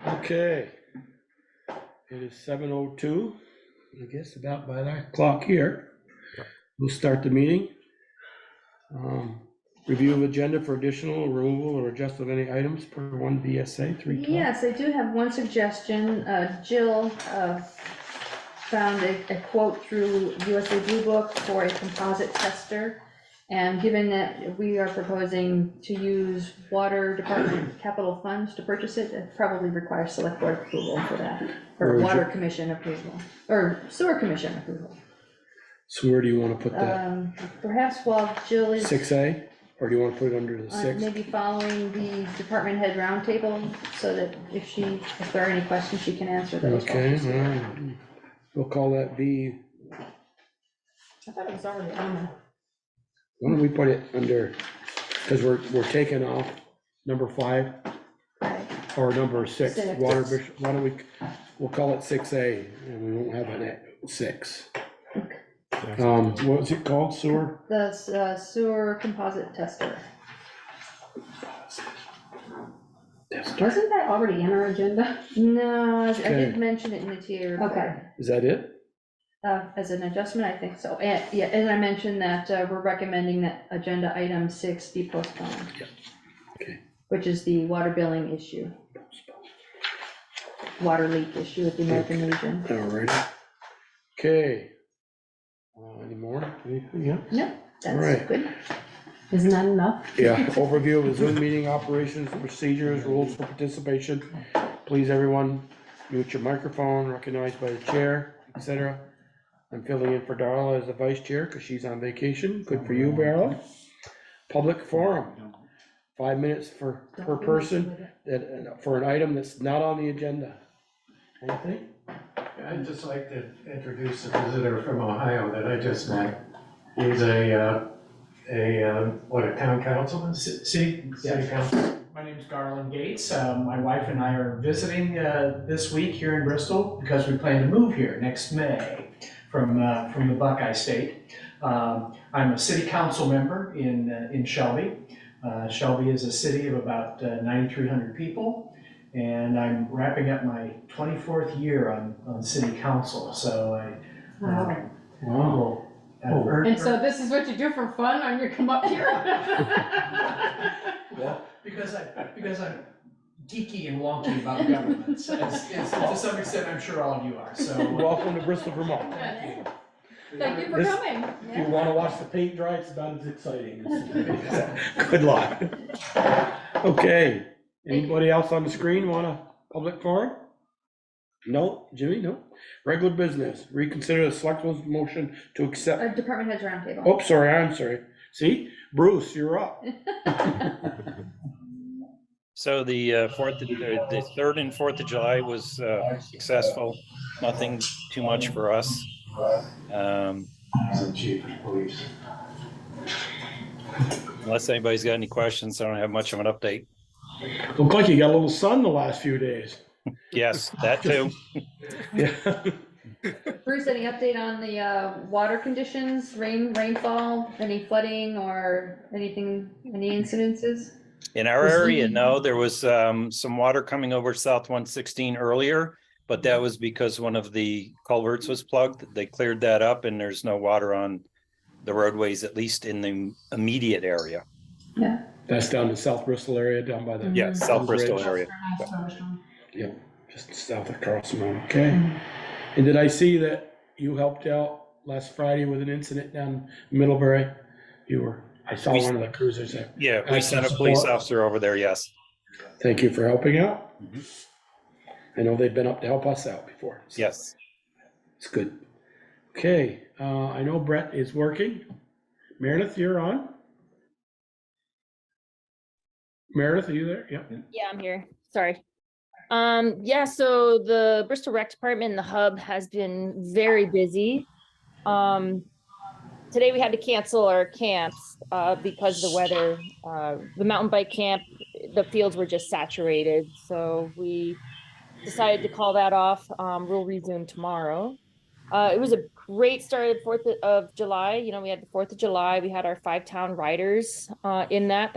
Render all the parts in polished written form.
Okay. It is 7:02. I guess about by that clock here. We'll start the meeting. Review of agenda for additional removal or adjustment of any items per 1 VSA 312. Yes, I do have one suggestion. Jill found a quote through USA Blue Book for a composite tester. And given that we are proposing to use water department capital funds to purchase it, it probably requires select board approval for that, or water commission approval, or sewer commission approval. So where do you want to put that? Perhaps while Jill is. 6A, or do you want to put it under the 6? Maybe following the department head roundtable, so that if there are any questions, she can answer those. Okay, we'll call that B. I thought it was already on there. Why don't we put it under, because we're taking off number 5 or number 6. Six. Why don't we'll call it 6A, and we won't have an 6. What was it called, sewer? The sewer composite tester. Wasn't that already in our agenda? No, I Okay. did mention it in the TA report. Okay. Is that it? As an adjustment, I think so. And yeah, and I mentioned that we're recommending that agenda item 6 be postponed. Yep. Okay. Which is the water billing issue. Water leak issue at the American Legion. All right. Okay. Any more? Anything? Yeah. No, that's Right. good. Isn't that enough? Yeah, overview of the Zoom meeting operations, procedures, rules for participation. Please, everyone, mute your microphone, recognized by the chair, etc. I'm filling in for Darla as the vice chair because she's on vacation. Good for you, Darla. Public forum, 5 minutes per person for an item that's not on the agenda. Anything? I'd just like to introduce a visitor from Ohio that I just met. He's a town councilman, city council. My name's Garland Gates. My wife and I are visiting this week here in Bristol because we plan to move here next May from the Buckeye State. I'm a city council member in Shelby. Shelby is a city of about 9,300 people, and I'm wrapping up my 24th year on city council. So Wow. And so this is what you do for fun when you come up here? Well, because I'm geeky and wonky about government, to some extent, I'm sure all of you are, so. Welcome to Bristol, Vermont. Thank you for This- coming. If you want to watch the paint dry, it's not as exciting. Good luck. Okay, anybody else on the screen want a public forum? No, Jimmy, no. Regular business, reconsider the selectmen's motion to accept. Department heads roundtable. Oh, sorry, I'm sorry. See, Bruce, you're up. So the 3rd and 4th of July was successful. Nothing too much for us. He's the chief of police. Unless anybody's got any questions, I don't have much of an update. Look like you got a little sun the last few days. Yes, that too. Yeah. Bruce, any update on the water conditions, rainfall, any flooding or anything, any incidences? In our area, no, there was some water coming over South 116 earlier, but that was because one of the culverts was plugged. They cleared that up and there's no water on the roadways, at least in the immediate area. Yeah. That's down in South Bristol area, down by the. Yeah, South Bristol area. Yep, just south of Carlsbad. Okay. And did I see that you helped out last Friday with an incident down Middlebury? I saw one of the cruisers there. Yeah, we sent a police officer over there, yes. Thank you for helping out. I know they've been up to help us out before. So Yes. it's good. Okay, I know Brett is working. Meredith, you're on? Meredith, are you there? Yep. Yeah, I'm here. Sorry. Yeah, so the Bristol Rec Department and the hub has been very busy. Today we had to cancel our camps because of the weather. The mountain bike camp, the fields were just saturated. So we decided to call that off. We'll resume tomorrow. It was a great start of 4th of July. You know, we had the 4th of July. We had our 5 town riders in that.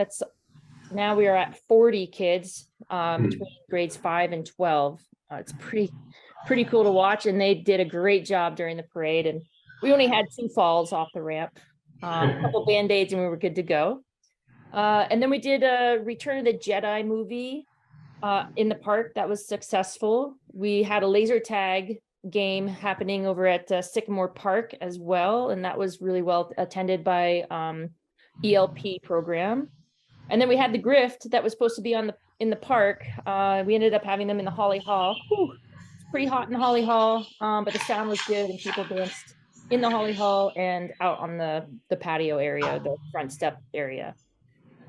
Now we are at 40 kids between grades 5 and 12. It's pretty cool to watch, and they did a great job during the parade. And we only had 2 falls off the ramp, a couple Band-Aids, and we were good to go. And then we did a Return of the Jedi movie in the park that was successful. We had a laser tag game happening over at Sycamore Park as well, and that was really well attended by ELP program. And then we had the Grift that was supposed to be in the park. We ended up having them in the Holly Hall. Whew, it's pretty hot in the Holly Hall, but the sound was good and people danced in the Holly Hall and out on the patio area, the front step area.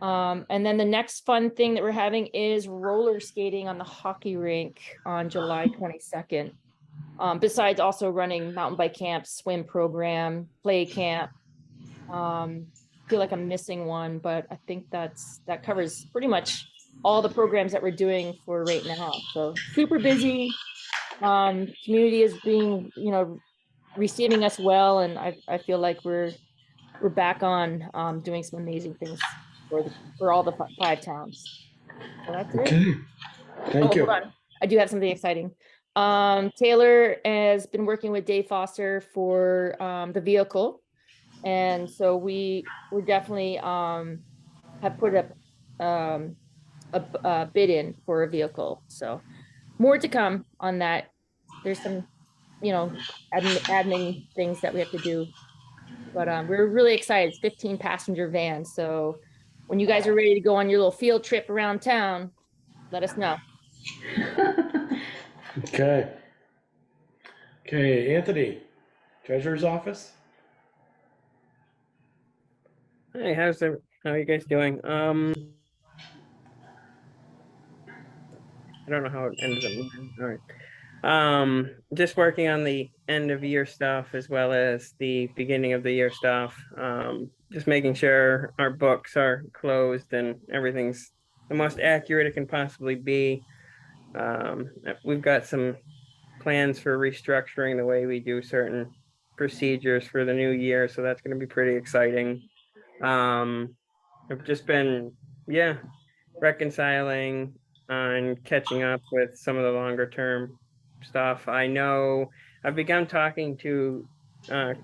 And then the next fun thing that we're having is roller skating on the hockey rink on July 22nd. Besides also running mountain bike camps, swim program, play camp. Feel like I'm missing one, but I think that covers pretty much all the programs that we're doing for right now. So super busy. Community is being, receiving us well, and I feel like we're back on doing some amazing things for all the 5 towns. So that's it. Okay, thank you. Hold on. I do have something exciting. Taylor has been working with Dave Foster for the vehicle. And so we're definitely have put up a bid in for a vehicle. So more to come on that. There's some, admin things that we have to do. But we're really excited. It's 15 passenger van. So when you guys are ready to go on your little field trip around town, let us know. Okay. Okay, Anthony, Treasurer's Office? Hey, how are you guys doing? I don't know how it ended up moving. All right. Just working on the end of year stuff as well as the beginning of the year stuff. Just making sure our books are closed and everything's the most accurate it can possibly be. We've got some plans for restructuring the way we do certain procedures for the new year, so that's going to be pretty exciting. I've just been, reconciling and catching up with some of the longer term stuff. I know I've begun talking to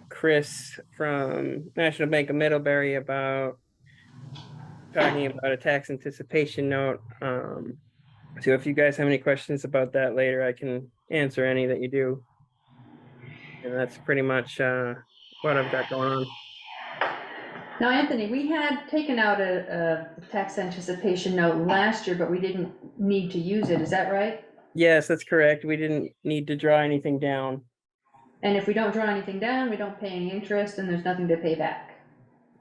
Chris from National Bank of Middlebury about talking about a tax anticipation note. So if you guys have any questions about that later, I can answer any that you do. And that's pretty much what I've got going on. Now, Anthony, we had taken out a tax anticipation note last year, but we didn't need to use it. Is that right? Yes, that's correct. We didn't need to draw anything down. And if we don't draw anything down, we don't pay any interest and there's nothing to pay back.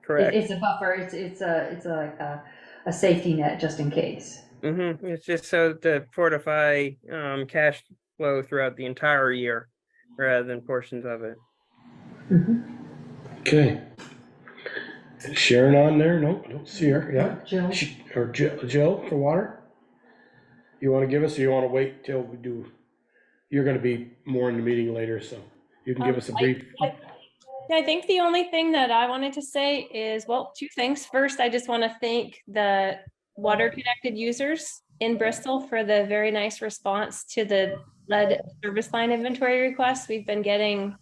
Correct. It's a buffer. It's a safety net just in case. Mm-hmm. It's just so to fortify cash flow throughout the entire year rather than portions of it. Mm-hmm. Okay. Is Sharon on there? No, I don't see her. Yeah. Jill. Or Jill for water? You want to give us, or you want to wait till we do? You're going to be more in the meeting later, so you can give us a brief. I think the only thing that I wanted to say is, well, 2 things. First, I just want to thank the water connected users in Bristol for the very nice response to the lead service line inventory requests. We've been getting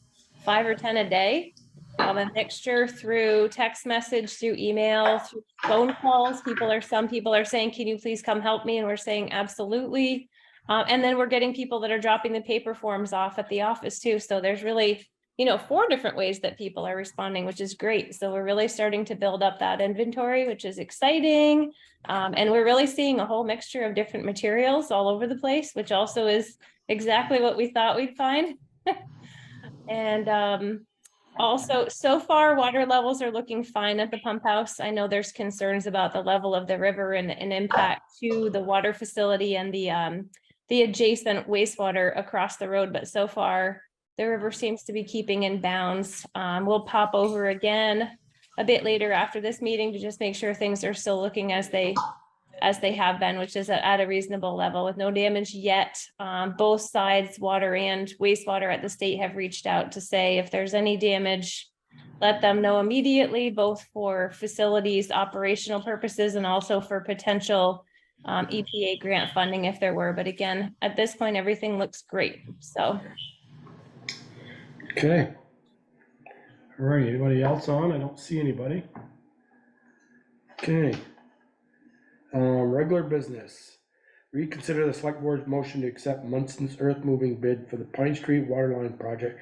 5 or 10 a day. A mixture through text message, through email, through phone calls. Some people are saying, can you please come help me? And we're saying, absolutely. And then we're getting people that are dropping the paper forms off at the office too. So there's really, 4 different ways that people are responding, which is great. So we're really starting to build up that inventory, which is exciting. And we're really seeing a whole mixture of different materials all over the place, which also is exactly what we thought we'd find. And also, so far, water levels are looking fine at the pump house. I know there's concerns about the level of the river and impact to the water facility and the adjacent wastewater across the road, but so far, the river seems to be keeping in bounds. We'll pop over again a bit later after this meeting to just make sure things are still looking as they have been, which is at a reasonable level with no damage yet. Both sides, water and wastewater at the state, have reached out to say if there's any damage, let them know immediately, both for facilities, operational purposes, and also for potential EPA grant funding if there were, but again, at this point, everything looks great, so. Okay. All right, anybody else on? I don't see anybody. Okay. Regular business. Reconsider the select board's motion to accept Munson's earth moving bid for the Pine Street Waterline project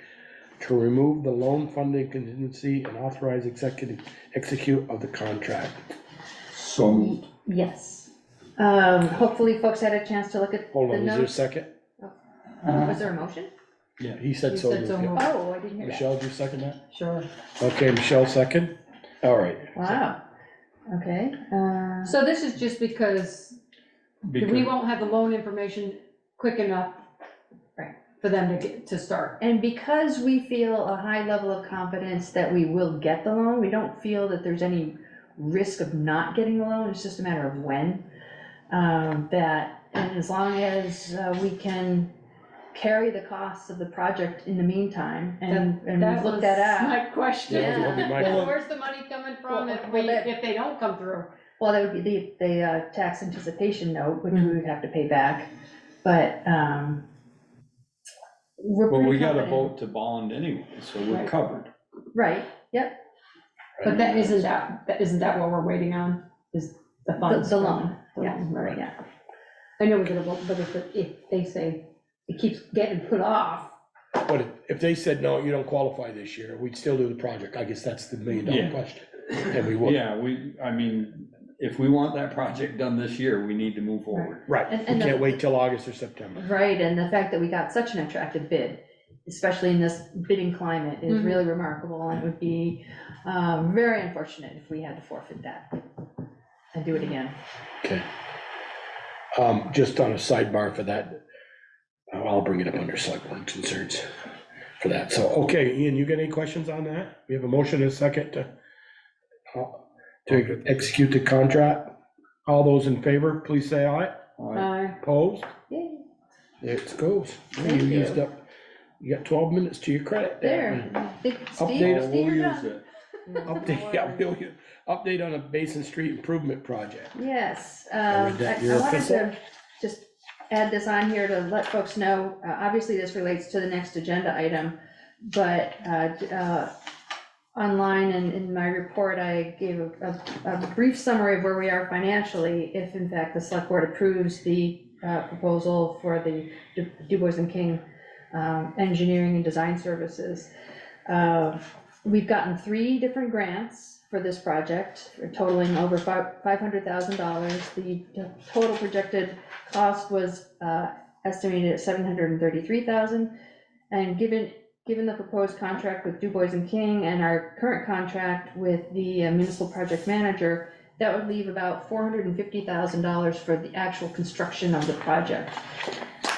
to remove the loan funding contingency and authorize execute of the contract. So, Yes. Hopefully folks had a chance to look at Hold the on, is there a notes. second? Was there a motion? Yeah, he said You so. said so moved, yeah. moved. Oh, I didn't hear that. Michelle, do you second that? sure. Okay, Michelle second. All right. Wow. Okay, So this is just because we won't have the loan information quick enough. Right. For them to start. and because we feel a high level of confidence that we will get the loan, we don't feel that there's any risk of not getting the loan, it's just a matter of when. And as long as we can carry the costs of the project in the meantime, and we've looked that was out. my question. Yeah, that would be my Well, question. where's the money coming from Well, if well, that- if they don't come through? Well, that would be the tax anticipation note, which we would have to pay back, but, we're Well, we pretty got a confident. vote to bond anyway, so we're Right. covered. Right, yep, But isn't that what we're waiting on, is the funds? the loan, The yeah, loan, right. yeah. I know we're gonna vote, but if they say it keeps getting put off, But if they said, no, you don't qualify this year, we'd still do the project. I guess that's the $1 million Yeah. question. And we would. Yeah, I mean, if we want that project done this year, we need to move forward. Right, we And the- can't wait till August or September. Right, and the fact that we got such an attractive bid, especially in this bidding climate, is Mhm. really remarkable, and it would be very unfortunate if we had to forfeit that and do it again. Okay. Just on a sidebar for that, I'll bring it up under select board concerns for that. So, okay, Ian, you got any questions on that? We have a motion and a second to execute the contract. All those in favor, please say aye. Opposed? Yay. There it goes. Thank You you. used up, you got 12 minutes to your credit. There, Steve, Update. Steve, We'll you're use done. it. Update, yeah, update on a Basin Street improvement project. Yes, I read I that, your wanted epistle. to just add this on here to let folks know, obviously this relates to the next agenda item, but online and in my report, I gave a brief summary of where we are financially, if in fact the select board approves the proposal for the Du Bois and King engineering and design services. We've gotten 3 different grants for this project, totaling over $500,000. The total projected cost was estimated at $733,000. And given the proposed contract with Du Bois and King and our current contract with the municipal project manager, that would leave about $450,000 for the actual construction of the project.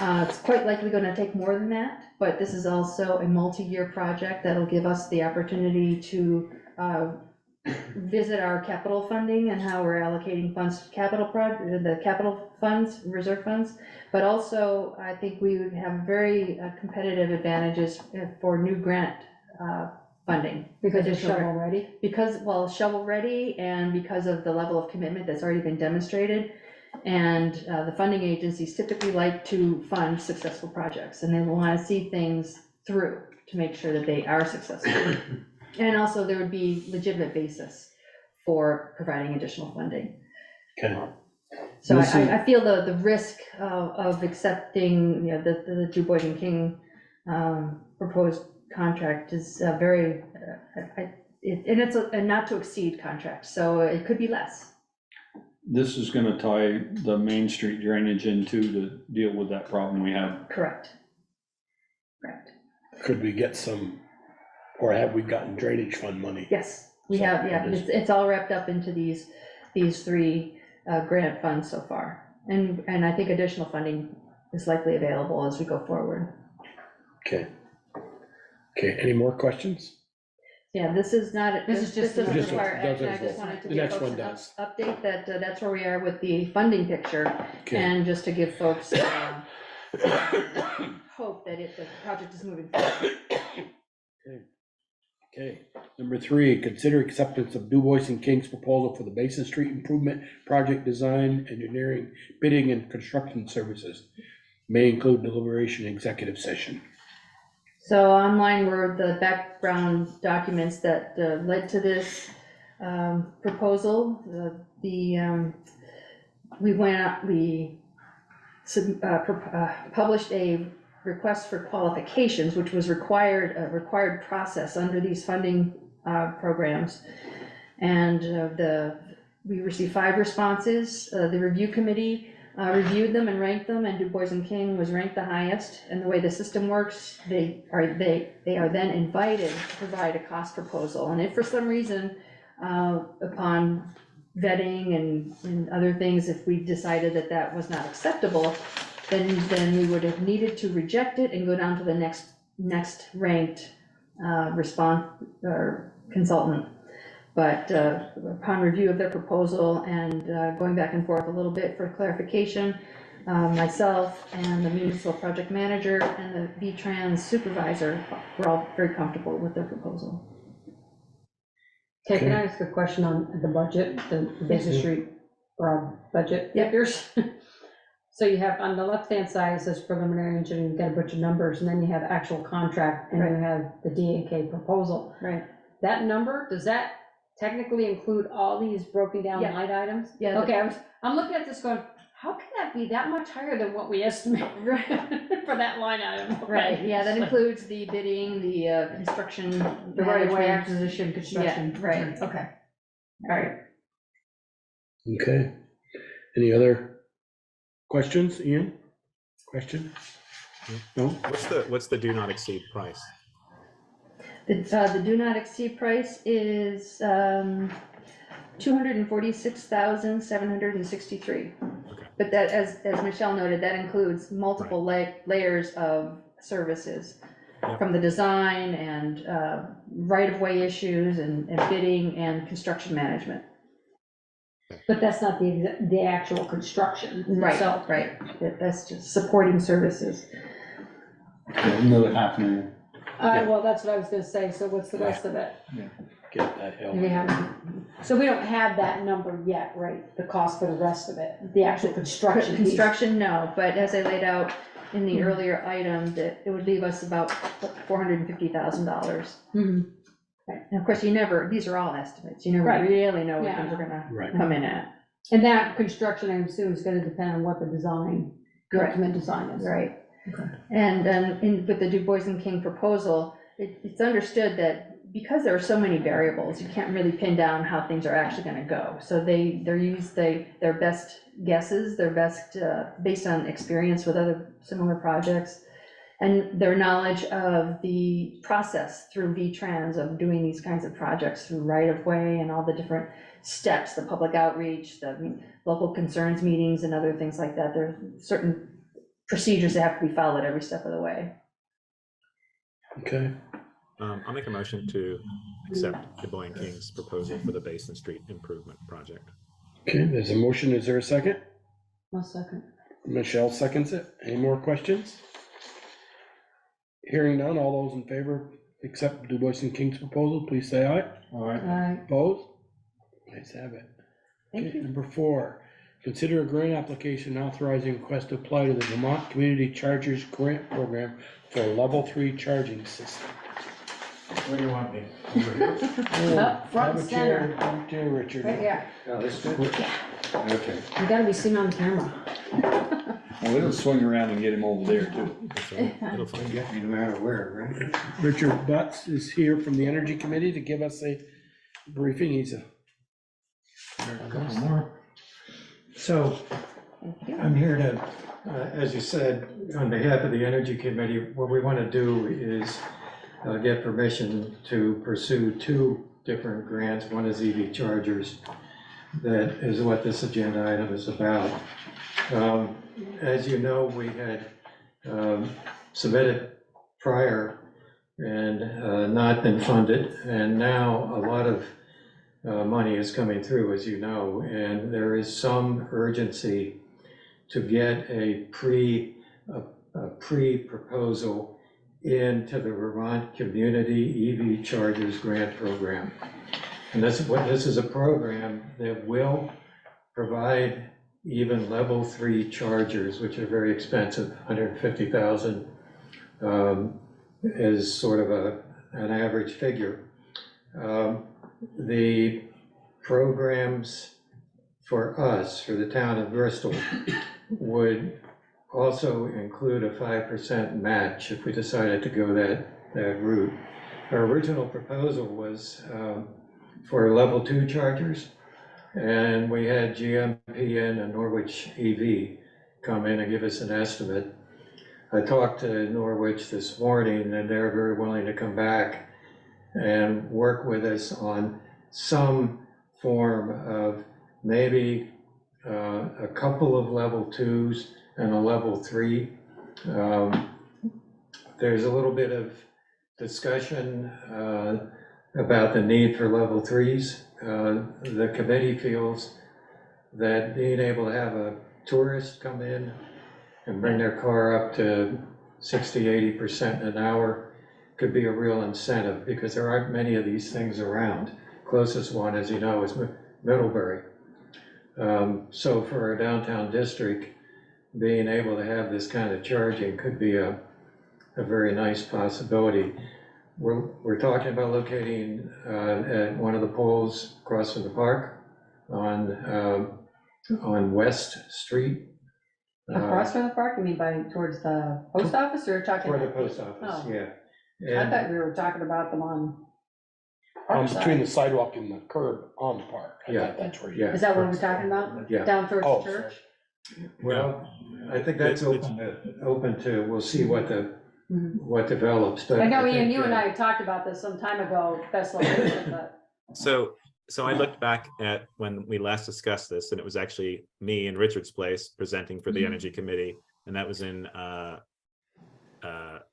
It's quite likely gonna take more than that, but this is also a multi-year project that'll give us the opportunity to visit our capital funding and how we're allocating funds to the capital funds, reserve funds. But also, I think we would have very competitive advantages for new grant funding. because it's Additional- shovel ready. Because, well, shovel ready, and because of the level of commitment that's already been demonstrated. And the funding agencies typically like to fund successful projects, and they want to see things through to make sure that they are successful. And also, there would be legitimate basis for providing additional funding. Okay. So This is- I feel the risk of accepting, the Du Bois and King proposed contract is very, and it's a not to exceed contract, so it could be less. This is gonna tie the Main Street drainage into to deal with that problem we have. Correct. Correct. Could we get some, or have we gotten drainage fund money? Yes, we So have, yeah, it is- it's all wrapped up into these 3 grant funds so far. And I think additional funding is likely available as we go forward. Okay. Okay, any more questions? Yeah, this is not, This is just doesn't Just require doesn't action, I just involve- wanted to the give next folks one an does. update that that's where we are with the funding picture. Okay. And just to give folks hope that the project is moving forward. Okay, number 3, consider acceptance of Du Bois and King's proposal for the Basin Street Improvement Project Design, Engineering, Bidding, and Construction Services. May include deliberation and executive session. So online were the background documents that led to this proposal. We published a request for qualifications, which was a required process under these funding programs. And we received 5 responses. The review committee reviewed them and ranked them, and Du Bois and King was ranked the highest. And the way the system works, they are then invited to provide a cost proposal. And if for some reason, upon vetting and other things, if we decided that that was not acceptable, then we would have needed to reject it and go down to the next ranked consultant. But upon review of their proposal and going back and forth a little bit for clarification, myself and the municipal project manager and the V-Trans supervisor were all very comfortable with their proposal. Okay, can I ask a question on the budget, the Basin Street budget figures? So you have, on the left-hand side, it says preliminary engineering, you've got a bunch of numbers, and then you have actual contract, and you have the D&K proposal. Right. That number, does that technically include all these broken down line items? Yeah. Okay, I'm looking at this going, how can that be that much higher than what we estimate for that line item? Right, yeah, that includes the bidding, the construction. The right-of-way management. acquisition, construction. Yeah, right. Okay, all right. Okay. Any other questions, Ian? Question? No? What's the do not exceed price? The do not exceed price is $246,763. Okay. But that, as Michelle noted, that includes multiple layers of services. Yep. From the design and right-of-way issues and bidding and construction management. But that's not the actual construction. Right, So, right, that's just supporting services. Another $500,000. well, that's what I was gonna say, so what's the rest of it? Get that help. So we don't have that number yet, right? The cost for the rest of it, the actual construction piece. Construction, no, but as I laid out in the earlier item, that it would leave us about $450,000. Mhm. And of course, these are all estimates, you never Right. really know what Yeah. things are gonna Right. come in at. And that construction, I assume, is gonna depend on what the design, the Right. ultimate design is. Right. Okay. And with the Du Bois and King proposal, it's understood that because there are so many variables, you can't really pin down how things are actually gonna go. So they use their best guesses, their best, based on experience with other similar projects, and their knowledge of the process through V-Trans of doing these kinds of projects through right-of-way and all the different steps, the public outreach, the local concerns meetings and other things like that. There are certain procedures that have to be followed every step of the way. Okay. I'll make a motion to accept Du Bois and King's proposal for the Basin Street Improvement Project. Okay, there's a motion. Is there a second? 1 second. Michelle seconds it. Any more questions? Hearing none, all those in favor accept Du Bois and King's proposal, please say aye. All right. Opposed? Nice have it. Thank Okay, you. number 4, consider a grant application authorizing request to apply to the Vermont Community Chargers Grant Program for a level 3 charging system. Where do you want me? Up front Have and a chair, center. have a chair, Richard. Right here. Oh, this is good? Okay. You gotta be seen on camera. Well, it'll swing around and get him over there too. It'll find you. No matter where, right? Richard Butts is here from the Energy Committee to give us a briefing. He's a. So I'm here to, as you said, on behalf of the Energy Committee, what we want to do is get permission to pursue 2 different grants. One is EV chargers. That is what this agenda item is about. As you know, we had submitted prior and not been funded, and now a lot of money is coming through, as you know, and there is some urgency to get a pre-proposal into the Vermont Community EV Chargers Grant Program. And this is a program that will provide even level 3 chargers, which are very expensive, 150,000 is sort of an average figure. The programs for us, for the town of Bristol, would also include a 5% match if we decided to go that route. Our original proposal was for level 2 chargers, and we had GMPN and Norwich EV come in and give us an estimate. I talked to Norwich this morning, and they're very willing to come back and work with us on some form of maybe a couple of level 2s and a level 3. There's a little bit of discussion about the need for level 3s. The committee feels that being able to have a tourist come in and bring their car up to 60–80% an hour could be a real incentive, because there aren't many of these things around. Closest one, as you know, is Middlebury. So for our downtown district, being able to have this kind of charging could be a very nice possibility. We're talking about locating at one of the poles across from the park on West Street. Across from the park, you mean towards the post office, or talking? Toward the about- post office, Oh. yeah. I And thought we were talking about them on. park Between the side. sidewalk and the curb on the park. I Yeah. thought that's where you. Yeah. Is that what we're talking about? Yeah. Down towards Oh, the church? well, I think that's open to, we'll see what what develops, but. I know, Ian, think, you and I had talked about this some time ago, best location, but. So I looked back at when we last discussed this, and it was actually me in Richard's place presenting for the Mhm. Energy Committee, and that was in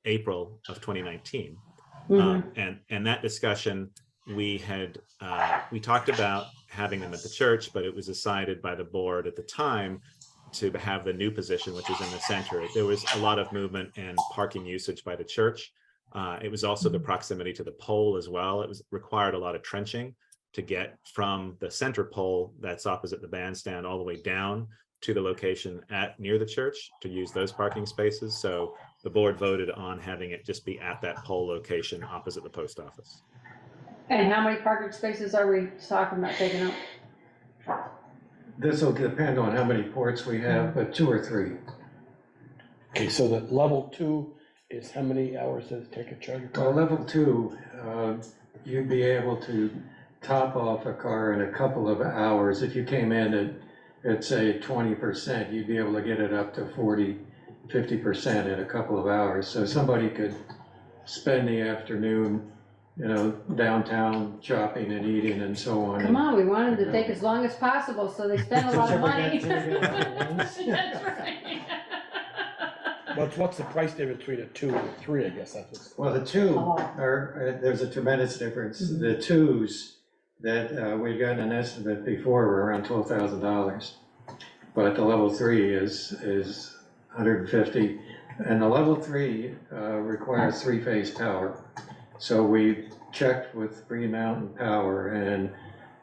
April of 2019. And that discussion, we talked about having them at the church, but it was decided by the board at the time to have the new position, which is in the center. There was a lot of movement and parking usage by the church. It was also the proximity to the pole as well. It required a lot of trenching to get from the center pole that's opposite the bandstand all the way down to the location near the church to use those parking spaces. So the board voted on having it just be at that pole location opposite the post office. And how many parking spaces are we talking about taking up? This will depend on how many ports we have, but 2 or 3. Okay, so the level 2 is how many hours does it take a charger? Well, level 2, you'd be able to top off a car in a couple of hours. If you came in at say 20%, you'd be able to get it up to 40–50% in a couple of hours. So somebody could spend the afternoon, downtown shopping and eating and so on. Come on, we wanted to take as long as possible, so they spend a lot of money. So we get That's right. What's the price difference between a 2 and a 3, I guess that's what's. Well, the 2 Oh. are, there's a tremendous difference. The 2s that we got an estimate before were around $12,000. But the level 3 is 150. And the level 3 requires 3-phase power. So we checked with Green Mountain Power, and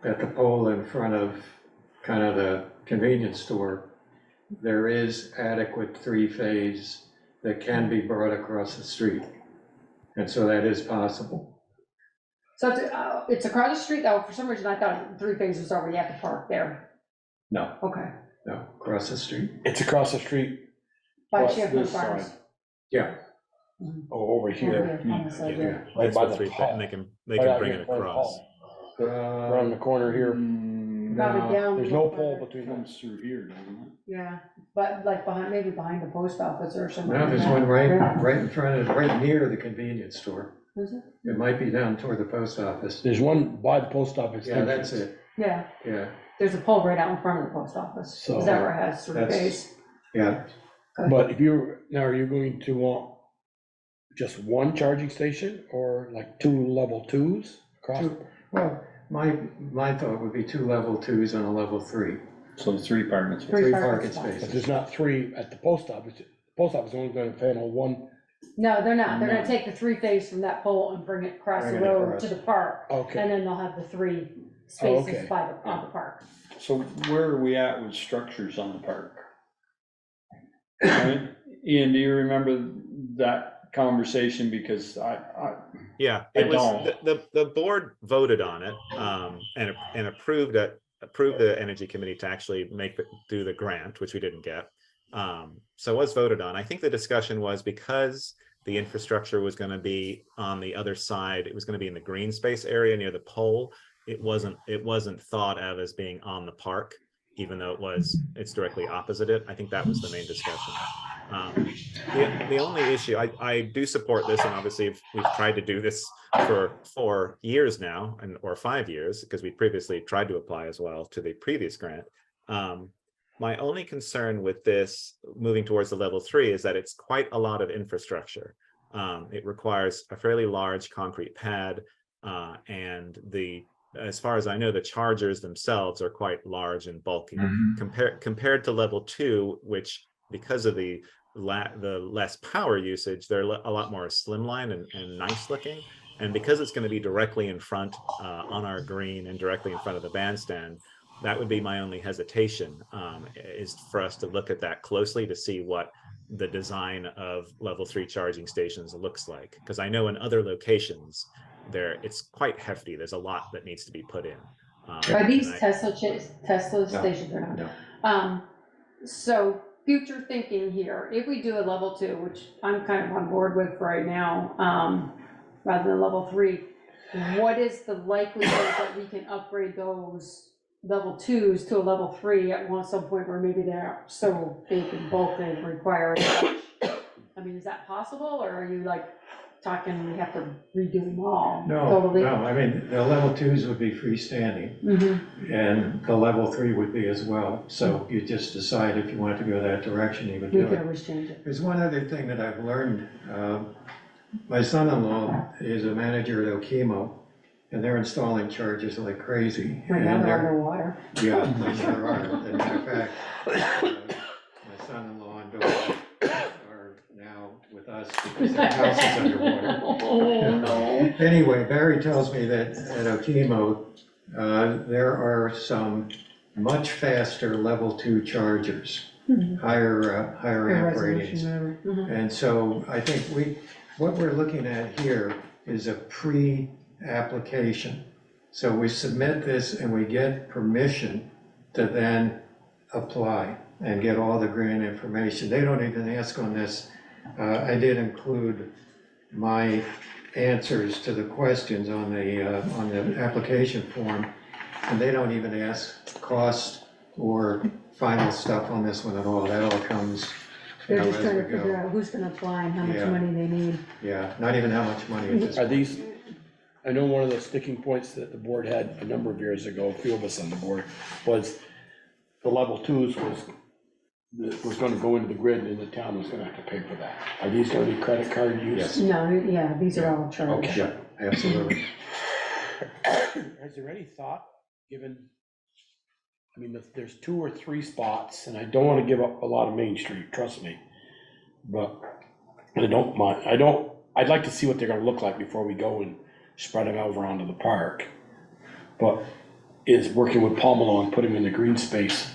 at the pole in front of kind of the convenience store, there is adequate 3-phase that can be brought across the street. And so that is possible. So it's across the street, though, for some reason I thought 3-phase was already at the park there. No, Okay. no, across the street. It's across the street, By Plus Champlain this Farms. side. Yeah, over here. On this side, yeah. Right That's by the the 3-phase, hall. and they can Right out bring here it in front of the across. hall. Around the corner here, Probably down. there's no pole between them. Comes through here, doesn't it? Yeah, but like maybe behind the post office or something. no, there's one right in front of, right near the convenience store. Is it? It might be down toward the post office. There's one by the post office. Yeah, that's entrance. it, Yeah, yeah, there's a pole right out in front of the post office. So Is that where it has 3-phase? yeah. But are you going to want just one charging station or like 2 level 2s across? Well, my thought would be 2 level 2s and a level 3. So the 3 parking spaces. 3 3 parking parking spots. But spaces. there's not 3 at the post office. The post office is only going to handle 1 No, they're not. They're No. gonna take the 3-phase from that pole and bring it across the Bring it road across. to the park. Okay. And then they'll have the 3 Oh, spaces okay. by on the park. So where are we at with structures on the park? Right? Ian, do you remember that conversation? Because Yeah, I it was, don't. the board voted on it, and approved the energy committee to actually do the grant, which we didn't get. So it was voted on. I think the discussion was because the infrastructure was gonna be on the other side, it was gonna be in the green space area near the pole. It wasn't thought of as being on the park, even though it's directly opposite it. I think that was the main discussion. The only issue, I do support this, and obviously we've tried to do this for 4 years now, or 5 years, because we previously tried to apply as well to the previous grant. My only concern with this moving towards the level 3 is that it's quite a lot of infrastructure. It requires a fairly large concrete pad, and as far as I know, the chargers themselves are quite large and bulky. Compared to level 2, which because of the less power usage, they're a lot more slimline and nice looking. And because it's going to be directly in front on our green and directly in front of the bandstand, that would be my only hesitation, is for us to look at that closely to see what the design of level 3 charging stations looks like. Because I know in other locations, it's quite hefty. There's a lot that needs to be put in. Are these Tesla stations or not? No. So future thinking here, if we do a level 2, which I'm kind of on board with right now, rather than level 3, what is the likelihood that we can upgrade those level 2s to a level 3 at some point where maybe they're so big and bulky and require it? I mean, is that possible, or are you like talking we have to redo them all? No, Totally. no, I mean, the level 2s would be freestanding, and the level 3 would be as well. So you just decide if you wanted to go that direction, you would We do can it. always change it. There's one other thing that I've learned. My son-in-law is a manager at Okemo, and they're installing chargers like crazy. Right now And they're underwater. Yeah, they sure are. As a matter of fact, my son-in-law and daughter are now with us because their house is underwater. Oh, no. Anyway, Barry tells me that at Okemo, there are some much faster level 2 chargers, higher amp ratings. And so I think what we're looking at here is a pre-application. So we submit this and we get permission to then apply and get all the grant information. They don't even ask on this. I did include my answers to the questions on the application form, and they don't even ask cost or final stuff on this one at all. That all comes, They're just as trying to we go. figure out who's gonna apply and how much Yeah. money they need. Yeah, not even how much money it is. Are these, I know one of the sticking points that the board had a number of years ago, a few of us on the board, was the level 2s was gonna go into the grid and the town was gonna have to pay for that. Are these gonna be credit card use? Yes. No, yeah, these are all charged. Okay. Yeah, absolutely. Has there any thought given, I mean, there's 2 or 3 spots, and I don't wanna give up a lot of Main Street, trust me. But I don't mind, I'd like to see what they're gonna look like before we go and spread them over onto the park. But is working with Palmelo and putting them in the green space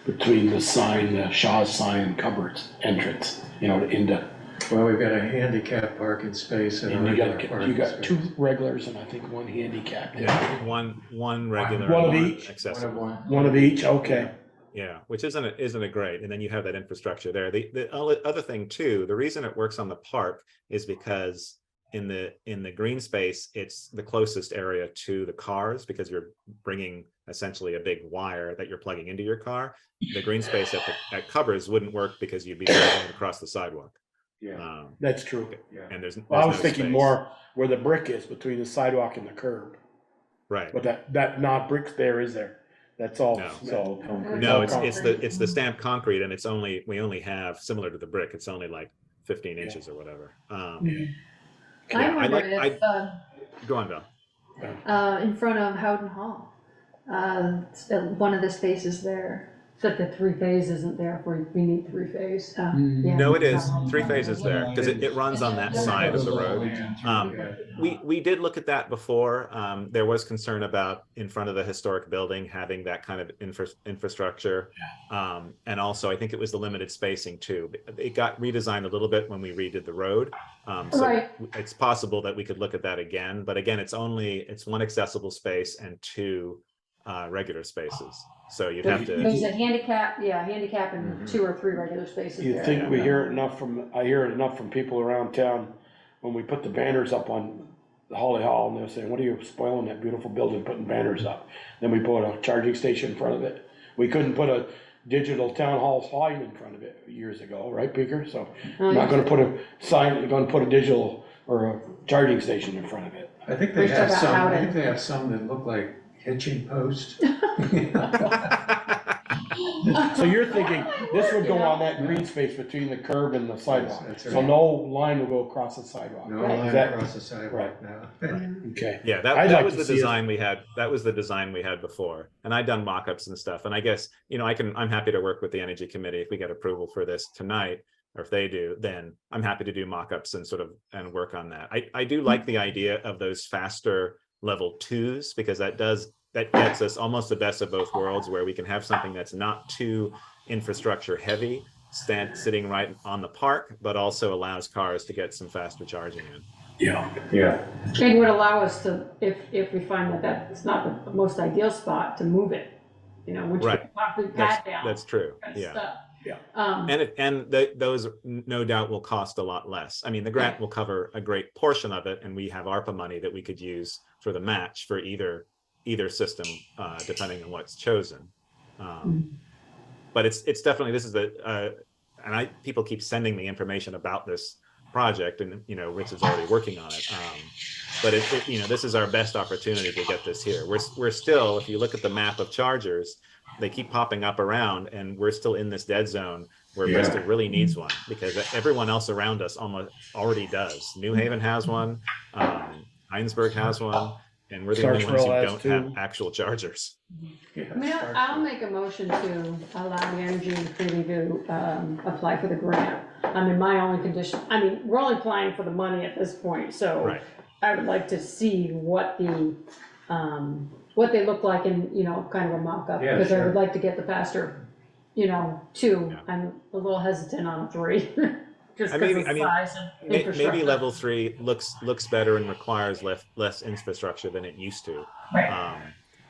between the sign, the Shaw's sign and cupboards entrance, into. Well, we've got a handicap parking space and a And regular you parking got space. 2 regulars and I think 1 handicapped. Yeah, one regular, One of and each? accessible. One of each, okay. Yeah, which isn't a great, and then you have that infrastructure there. The other thing too, the reason it works on the park is because in the green space, it's the closest area to the cars because you're bringing essentially a big wire that you're plugging into your car. The green space at Covers wouldn't work because you'd be driving across the sidewalk. Yeah, That's true. yeah. And there's Well, I no was thinking space. more where the brick is between the sidewalk and the curb, Right. but that not bricks there, is there? That's all, No. so. No, it's the stamped concrete, and we only have, similar to the brick, it's only like 15 inches or whatever. I Yeah, wonder if, Go on, Bill. in front of Howden Hall, one of the spaces there, Except the three-phase isn't there if we need three-phase. Yeah. No, it is. Three phases there, because it runs on that side of the road. We did look at that before. There was concern about in front of the historic building having that kind of infrastructure. And also, I think it was the limited spacing too. It got redesigned a little bit when we redid the road. So Right. it's possible that we could look at that again. But again, it's one accessible space and two regular spaces. So you'd have to. There's a handicap, handicap and 2 or 3 regular spaces You there. think we hear it enough I hear it enough from people around town when we put the banners up on the Holly Hall, and they're saying, what are you spoiling that beautiful building, putting banners up? Then we put a charging station in front of it. We couldn't put a digital town hall sign in front of it years ago, right, Peter? So I'm not gonna put a sign, I'm gonna put a digital or a charging station in front of it. I think they have some that look like hitching posts. So you're thinking this would go on that green space between the curb and the sidewalk, That's so right. no line will go across the sidewalk. No Is line that- across the sidewalk Right. now. Okay. Yeah, I'd that like was to the see us- design we had. That was the design we had before. And I'd done mock-ups and stuff. And I guess, I'm happy to work with the Energy Committee if we get approval for this tonight, or if they do, then I'm happy to do mock-ups and work on that. I do like the idea of those faster level 2s, because that gets us almost the best of both worlds, where we can have something that's not too infrastructure heavy, sitting right on the park, but also allows cars to get some faster charging in. Yeah. And would allow us to, if we find that that's not the most ideal spot, to move it, once you Right. put the concrete pad down. That's true. kind of Yeah. stuff. Yeah. Those no doubt will cost a lot less. I mean, the grant will cover a great portion of it, and we have ARPA money that we could use for the match for either system, depending on what's chosen. But it's definitely, this is people keep sending me information about this project, and Rich is already working on it. But this is our best opportunity to get this here. We're still, if you look at the map of chargers, they keep popping up around, and we're still in this dead zone where Bristol really needs one, because everyone else around us almost already does. New Haven has one, Heinsberg has one, and we're the only ones who Clarksville don't has have two. actual chargers. I mean, I'll make a motion to allow the Energy Committee to apply for the grant. I mean, my only condition, we're only applying for the money at this point, so Right. I would like to see what they look like in, kind of a mock-up, Yeah, because I sure. would like to get the faster, 2. Yeah. I'm a little hesitant on 3, just I because mean- of size and infrastructure. Maybe level 3 looks better and requires less infrastructure than it used to. Right.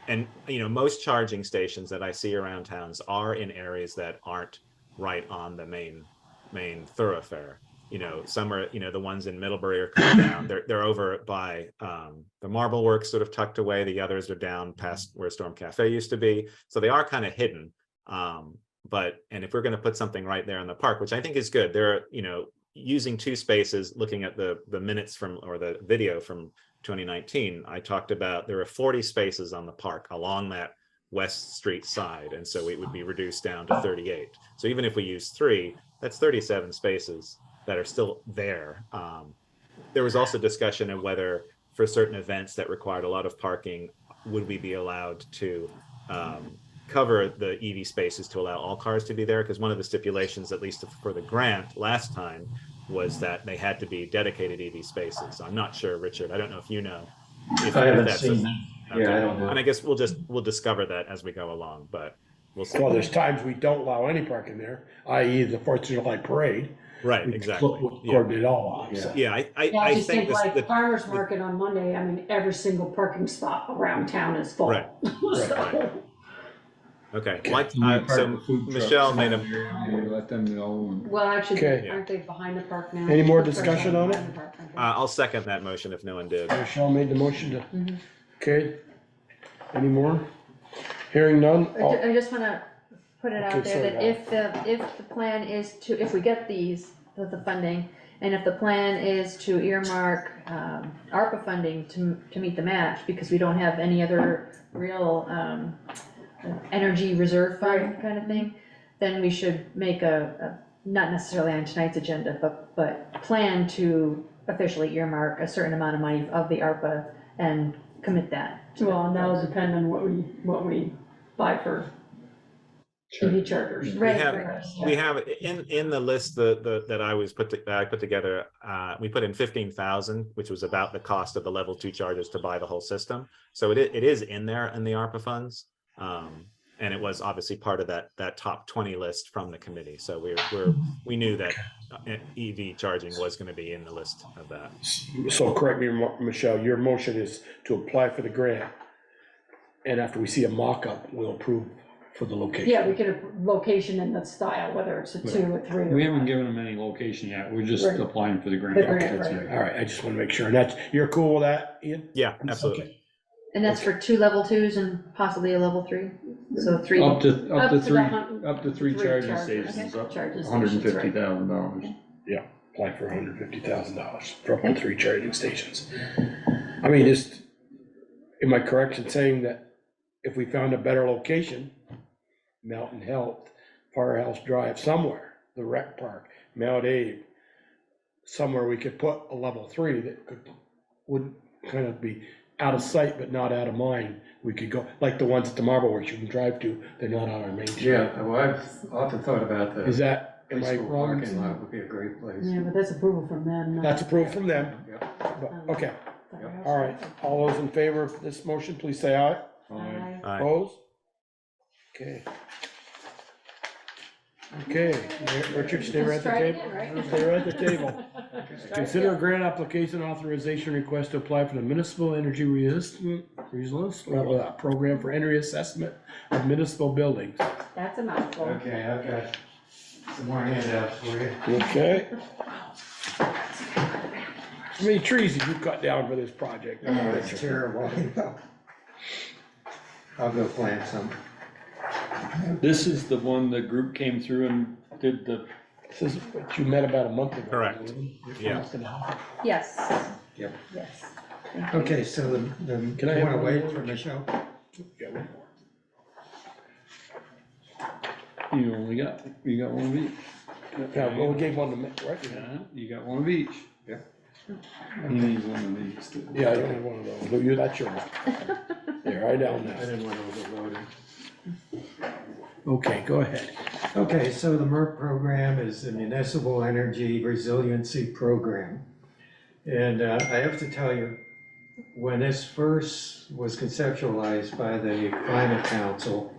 And most charging stations that I see around towns are in areas that aren't right on the main thoroughfare. Some are, the ones in Middlebury are coming down. They're over by the Marble Works, sort of tucked away. The others are down past where Storm Cafe used to be. So they are kind of hidden. And if we're going to put something right there in the park, which I think is good, they're, using 2 spaces, looking at the minutes or the video from 2019, I talked about there are 40 spaces on the park along that West Street side. And so it would be reduced down to 38. So even if we use 3, that's 37 spaces that are still there. There was also discussion of whether for certain events that required a lot of parking, would we be allowed to cover the EV spaces to allow all cars to be there? Because one of the stipulations, at least for the grant last time, was that they had to be dedicated EV spaces. So I'm not sure, Richard, I don't know if you know. I haven't that's seen a- that. Yeah, I don't know. And I guess we'll discover that as we go along, but we'll see. Well, there's times we don't allow any parking there, i.e. the 4th of July parade. Right, We exactly. Cordon it all off, so. Yeah, I I just think think like the farmer's market on Monday, every single parking spot around town is full. Right. So- okay. Okay. So Michelle made a Let them know. Well, actually, Okay. aren't they behind the park now? Any more discussion on it? Behind the park, aren't they? I'll second that motion if no one did. Michelle made the motion to, Mhm. okay. Any more? Hearing none? I just wanna put it Okay, out there sorry, that if the plan is to, if we get the funding, and if the plan is to earmark, ARPA funding to meet the match, because we don't have any other real, energy reserve fund kind of thing, then we should make not necessarily on tonight's agenda, but plan to officially earmark a certain amount of money of the ARPA and commit that. Well, and that'll depend on what we buy for EV chargers. Right, have- right. We have in the list that I put together, we put in 15,000, which was about the cost of the level 2 chargers to buy the whole system. So it is in there in the ARPA funds. And it was obviously part of that top 20 list from the committee. So we knew that EV charging was going to be in the list of that. So correct me, Michelle, your motion is to apply for the grant. And after we see a mock-up, we'll approve for the location. Yeah, we could have location and the style, whether it's a 2 or 3. We haven't given them any location yet, we're just Right. applying for the grant. The grant, That's right. it. All right, I just want to make sure, and that's, you're cool with that, Ian? Yeah, absolutely. Okay. And that's for 2 level 2s and possibly a level 3, so 3. Up to the three, hun- up to three 3 charging chargers. stations, Okay. up Charging $150,000. Apply for $150,000 for up to 3 charging stations. I mean, just, am I correct in saying that if we found a better location, Mountain Health, Firehouse Drive, somewhere, the rec park, Mount Abe, somewhere we could put a level 3 that would kind of be out of sight but not out of mind, we could go, like the ones at the Marble Works you can drive to, they're not on our main street. Yeah, well, I've often thought about Is the that, am high I school wrong? parking lot would be a great place. Yeah, but that's approval from them. not- That's approved from them, Yep. but, okay, all right. All those in favor of this motion, please say aye. Aye. Aye. Opposed? Okay. Okay, Richard, stay right at the Let's try it table. again, right? Stay right at the table. Consider a grant application authorization request to apply for the municipal energy resilience program for energy assessment of municipal buildings. That's a mouthful. Okay, I've got some more handouts for you. Okay. How many trees did you cut down for this project? Oh, it's terrible. I'll go plant some. This is the one the group came through and did the, This is what you met about a month ago. Correct. Yeah. Yes. Yep. Yes. Okay, so Can I you have wanna one wait more? for Michelle? Got one more. you got one of each. Yeah, well, we gave one to Mick, right? Yeah, you got one of each. Yeah. He needs one of these too. Yeah, you only one of those. You, that's yours. There, right down I there. didn't want to overload it. Okay, go ahead. Okay, so the MERP program is the Municipal Energy Resiliency Program. And I have to tell you, when this first was conceptualized by the Climate Council,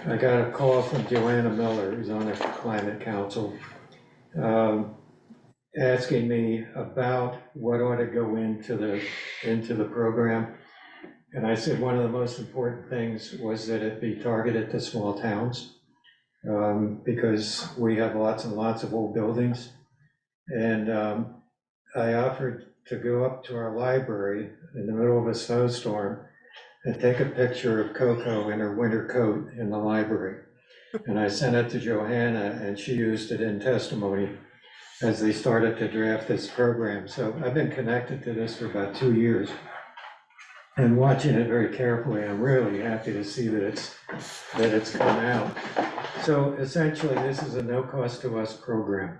I got a call from Joanna Miller, who's on the Climate Council, asking me about what ought to go into the program. And I said one of the most important things was that it be targeted to small towns, because we have lots and lots of old buildings. And I offered to go up to our library in the middle of a snowstorm and take a picture of Coco in her winter coat in the library. And I sent it to Johanna, and she used it in testimony as they started to draft this program. So I've been connected to this for about 2 years and watching it very carefully. I'm really happy to see that it's come out. So essentially, this is a no-cost-to-us program.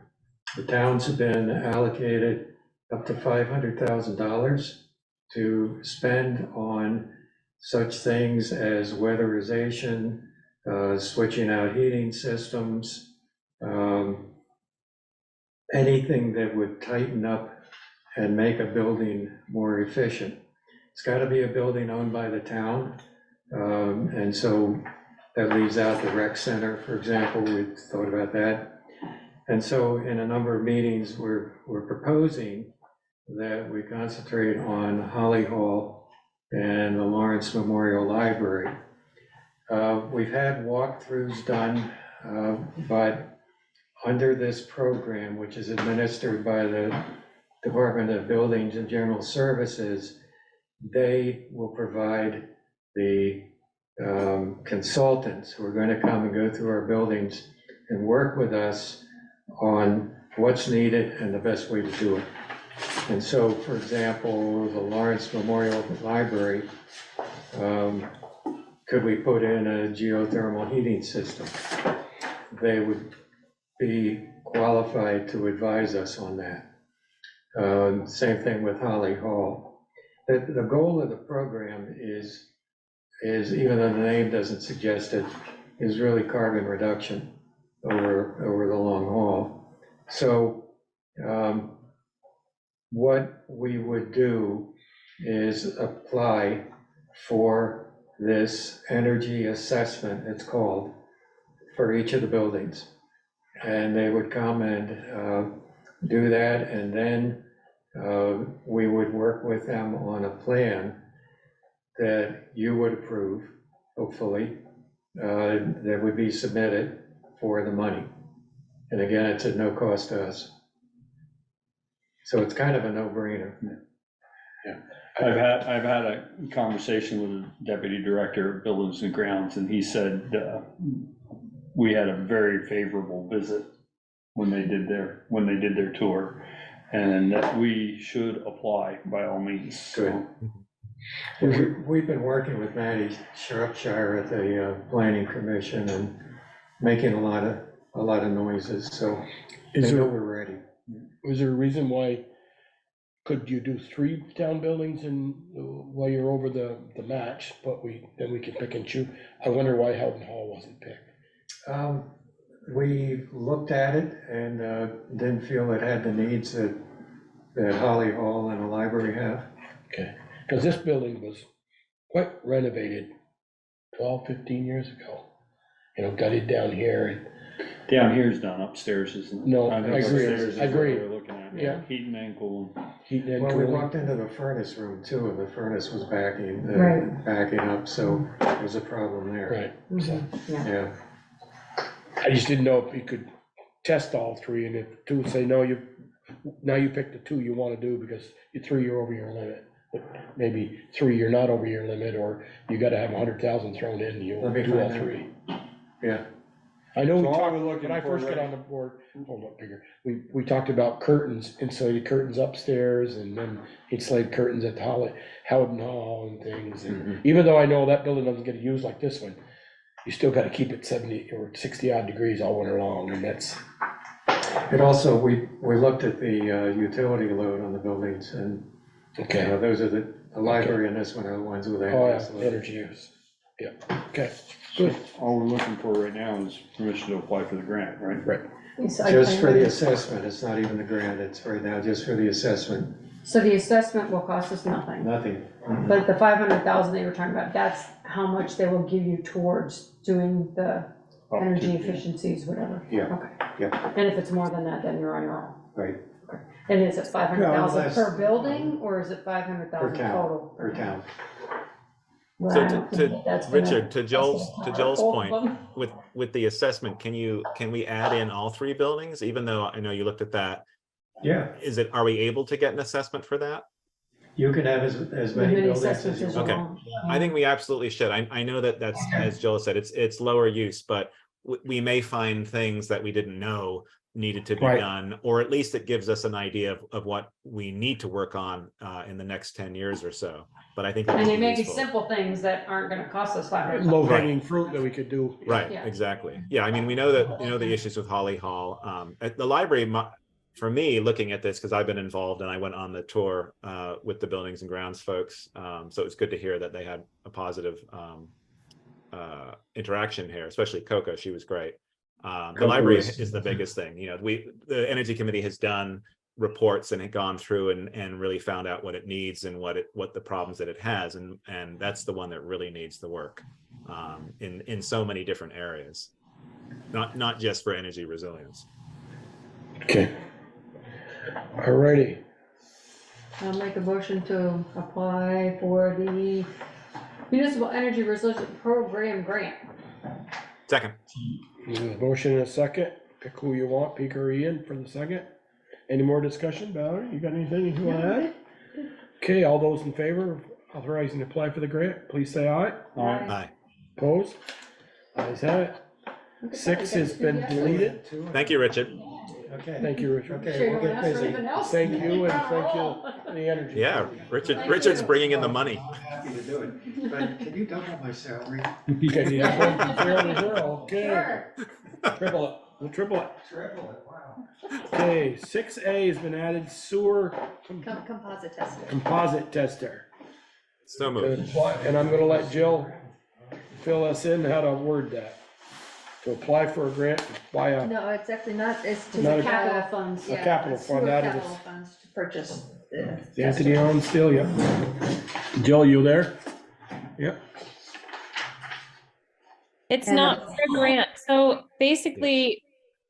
The towns have been allocated up to $500,000 to spend on such things as weatherization, switching out heating systems, anything that would tighten up and make a building more efficient. It's got to be a building owned by the town, and so that leaves out the rec center, for example. We thought about that. And so in a number of meetings, we're proposing that we concentrate on Holly Hall and the Lawrence Memorial Library. We've had walkthroughs done, but under this program, which is administered by the Department of Buildings and General Services, they will provide the consultants who are going to come and go through our buildings and work with us on what's needed and the best way to do it. And so, for example, the Lawrence Memorial Library, could we put in a geothermal heating system? They would be qualified to advise us on that. Same thing with Holly Hall. The goal of the program is even though the name doesn't suggest it, is really carbon reduction over the long haul. So what we would do is apply for this energy assessment, it's called, for each of the buildings. And they would come and do that, and then we would work with them on a plan that you would approve, hopefully, that would be submitted for the money. And again, it's at no cost to us. So it's kind of a no-brainer. I've had a conversation with the deputy director of buildings and grounds, and he said, we had a very favorable visit when they did their tour, and that we should apply by all means. Good. We've been working with Matty Shropshire at the planning commission and making a lot of noises, so they know we're ready. Was there a reason why, could you do 3 town buildings and while you're over the match, but then we can pick and choose? I wonder why Houghton Hall wasn't picked. We looked at it and didn't feel it had the needs that Holly Hall and the library have. Okay, because this building was quite renovated 12, 15 years ago. You know, gutted down here and. Down here's done, upstairs isn't. No, I think I agree, upstairs is I agree. what we're looking at, Yeah. heat and ankle. Heat and Well, we cooling. walked into the furnace room too, and the furnace was backing up, so there's a problem there. Right, so, Yeah, I just didn't know if you could test all 3, and if 2 say, no, now you pick the 2 you wanna do, because 3 you're over your limit. But maybe 3 you're not over your limit, or you gotta have 100,000 thrown in, and you Let me do all find out. 3. yeah. I know we So all talked, we're looking when I for first got right- on the board, hold up bigger, we talked about curtains, insulated curtains upstairs, and then insulated curtains at the Howden Hall and things, and even though I know that building doesn't get used like this one, you still gotta keep it 70 or 60 odd degrees all winter long, and that's. It also, we looked at the utility load on the buildings, and Okay. those are the library and this one are the ones with Oh, yeah, energy load. energy use, yeah, okay, good. All we're looking for right now is permission to apply for the grant, right? Right. Just for the assessment, it's not even the grant, it's right now just for the assessment, So the assessment will cost us nothing, nothing. but the 500,000 they were talking about, that's how much they will give you towards doing the Up energy to- efficiencies, whatever. Yeah, Okay. yeah. And if it's more than that, then you're on your own. Right, And is it 500,000 unless- per building, or is it 500,000 per town, total? per town. Well, So I don't to think that's gonna- Richard, to that's gonna Joel's cover all point, of them. with the assessment, can we add in all 3 buildings, even though I know you looked at that? Yeah, Are we able to get an assessment for that? you can have as many Many buildings as assessments you as you Okay. want. want. I think we absolutely should. I know that that's, as Joel said, it's lower use, but we may find things that we didn't know needed to be Right. done, or at least it gives us an idea of what we need to work on in the next 10 years or so. But I think that And would they be may be useful. simple things that aren't gonna cost us 500. Low hanging fruit that we could do. Right, Yeah. exactly. Yeah, I mean, we know that, the issues with Holly Hall. At the library, for me, looking at this, because I've been involved and I went on the tour with the buildings and grounds folks. So it's good to hear that they had a positive interaction here, especially Coco. She was great. The library is the biggest thing. The Energy Committee has done reports and had gone through and really found out what it needs and what the problems that it has. And that's the one that really needs the work in so many different areas, not just for energy resilience. Okay. Alrighty, I'll make a motion to apply for the Municipal Energy Resilience Program grant. Second. motion and a second, pick who you want, Peter or Ian for the second. Any more discussion, Valerie, you got anything you wanna add? Okay, all those in favor of authorizing to apply for the grant, please say aye. Aye. Opposed? Ayes have it. 6 has been deleted. Thank you, Richard. Okay. Thank you, Richard. Okay, we'll get busy. Thank you, and thank you, the energy. Yeah, Richard's bringing in the money. I'm happy to do it, but can you double my salary? Okay, yeah, from 0 to 0, okay. Sure. Triple it, we'll triple it. Triple it, wow. Okay, 6A has been added, sewer Composite tester. composite tester. So moved. And I'm gonna let Jill fill us in how to word that. to apply for a grant, buy a No, it's actually not, it's to Not the a- Capital capital, funds. a yeah, capital it's fund sewer out of capital this. funds to purchase the. Is Anthony on still? Yep. Jill, you there? Yep. It's And not for a grant. So basically,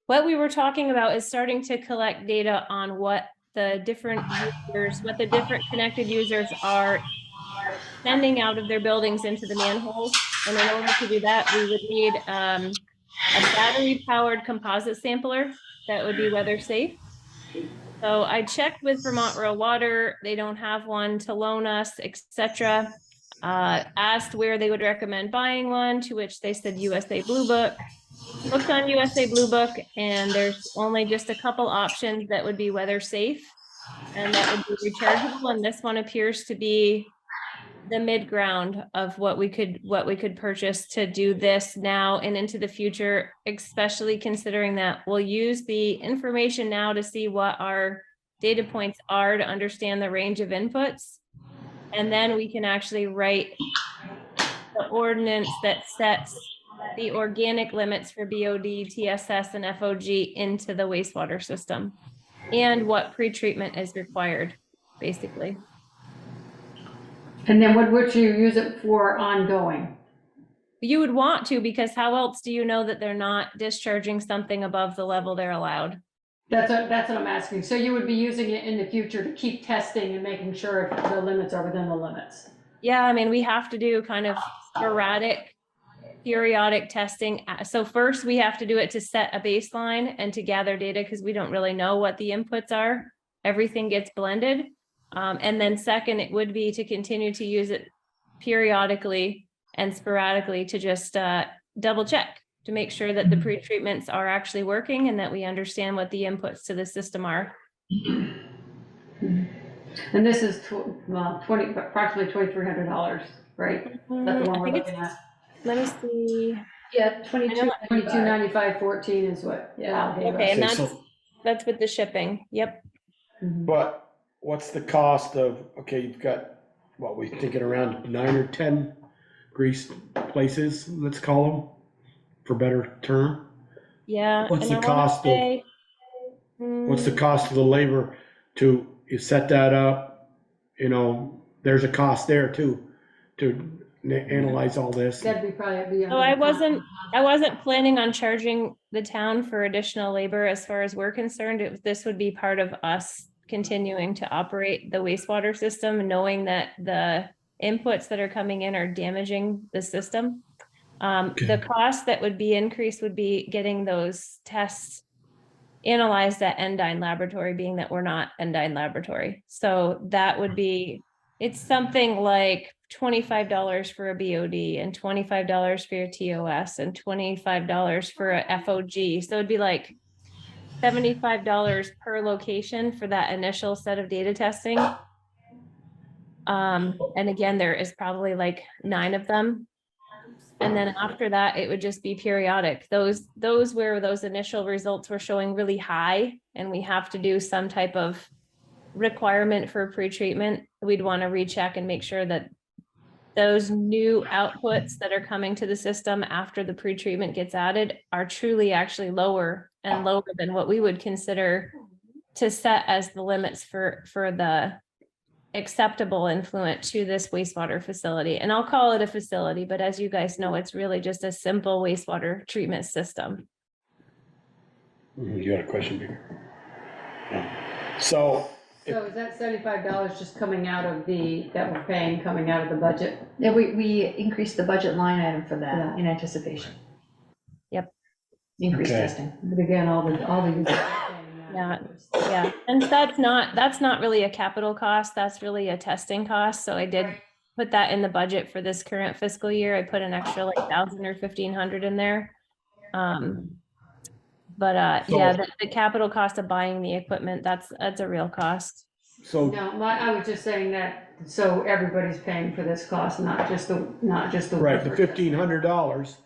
what we were talking about is starting to collect data on what the different users, what the different connected users are sending out of their buildings into the manholes. And in order to do that, we would need a battery powered composite sampler that would be weather safe. So I checked with Vermont Rural Water. They don't have one to loan us, etc. Asked where they would recommend buying one, to which they said USA Blue Book. Looked on USA Blue Book, and there's only just a couple options that would be weather safe and that would be rechargeable. And this one appears to be the mid ground of what we could purchase to do this now and into the future, especially considering that we'll use the information now to see what our data points are to understand the range of inputs. And then we can actually write the ordinance that sets the organic limits for BOD, TSS, and FOG into the wastewater system and what pretreatment is required, basically. And then what would you use it for ongoing? You would want to, because how else do you know that they're not discharging something above the level they're allowed? That's what I'm asking. So you would be using it in the future to keep testing and making sure if the limits are within the limits? Yeah, I mean, we have to do kind of sporadic, periodic testing. So first we have to do it to set a baseline and to gather data because we don't really know what the inputs are. Everything gets blended. And then second, it would be to continue to use it periodically and sporadically to just double check to make sure that the pretreatments are actually working and that we understand what the inputs to the system are. And this is approximately $2,300, right? That's the one I we're think looking at. let me see. Yeah, 2295.14 is what. Yeah. Okay, and Okay, that's with the shipping. Yep. But what's the cost of, okay, you've got, what, we thinking around 9 or 10 grease places, let's call them, for better term? Yeah. What's and the I wanna cost of- say, What's the cost of the labor to, you set that up, you know, there's a cost there too, to analyze all this. That'd be probably. So I wasn't planning on charging the town for additional labor as far as we're concerned. This would be part of us continuing to operate the wastewater system, knowing that the inputs that are coming in are damaging the system. The cost that would be increased would be getting those tests analyzed at Endyne Laboratory, being that we're not Endyne Laboratory. So that would be, it's something like $25 for a BOD and $25 for your TOS and $25 for a FOG. So it'd be like $75 per location for that initial set of data testing. And again, there is probably like 9 of them. And then after that, it would just be periodic. Those where those initial results were showing really high and we have to do some type of requirement for pretreatment, we'd want to recheck and make sure that those new outputs that are coming to the system after the pretreatment gets added are truly actually lower and lower than what we would consider to set as the limits for the acceptable influent to this wastewater facility. And I'll call it a facility, but as you guys know, it's really just a simple wastewater treatment system. You got a question, Peter? So, So is that $75 just coming out of that we're paying, coming out of the budget? Yeah, we increased the budget line item for that Yeah. in anticipation. Yep. Increased Okay. testing. But again, all the users are paying that. Yeah, and that's not really a capital cost, that's really a testing cost, so I did put that in the budget for this current fiscal year. I put an extra like 1,000 or 1,500 in there. But yeah, the capital cost of buying the equipment, that's a real cost. so, No, I was just saying that, so everybody's paying for this cost, not just the. right, the $1,500,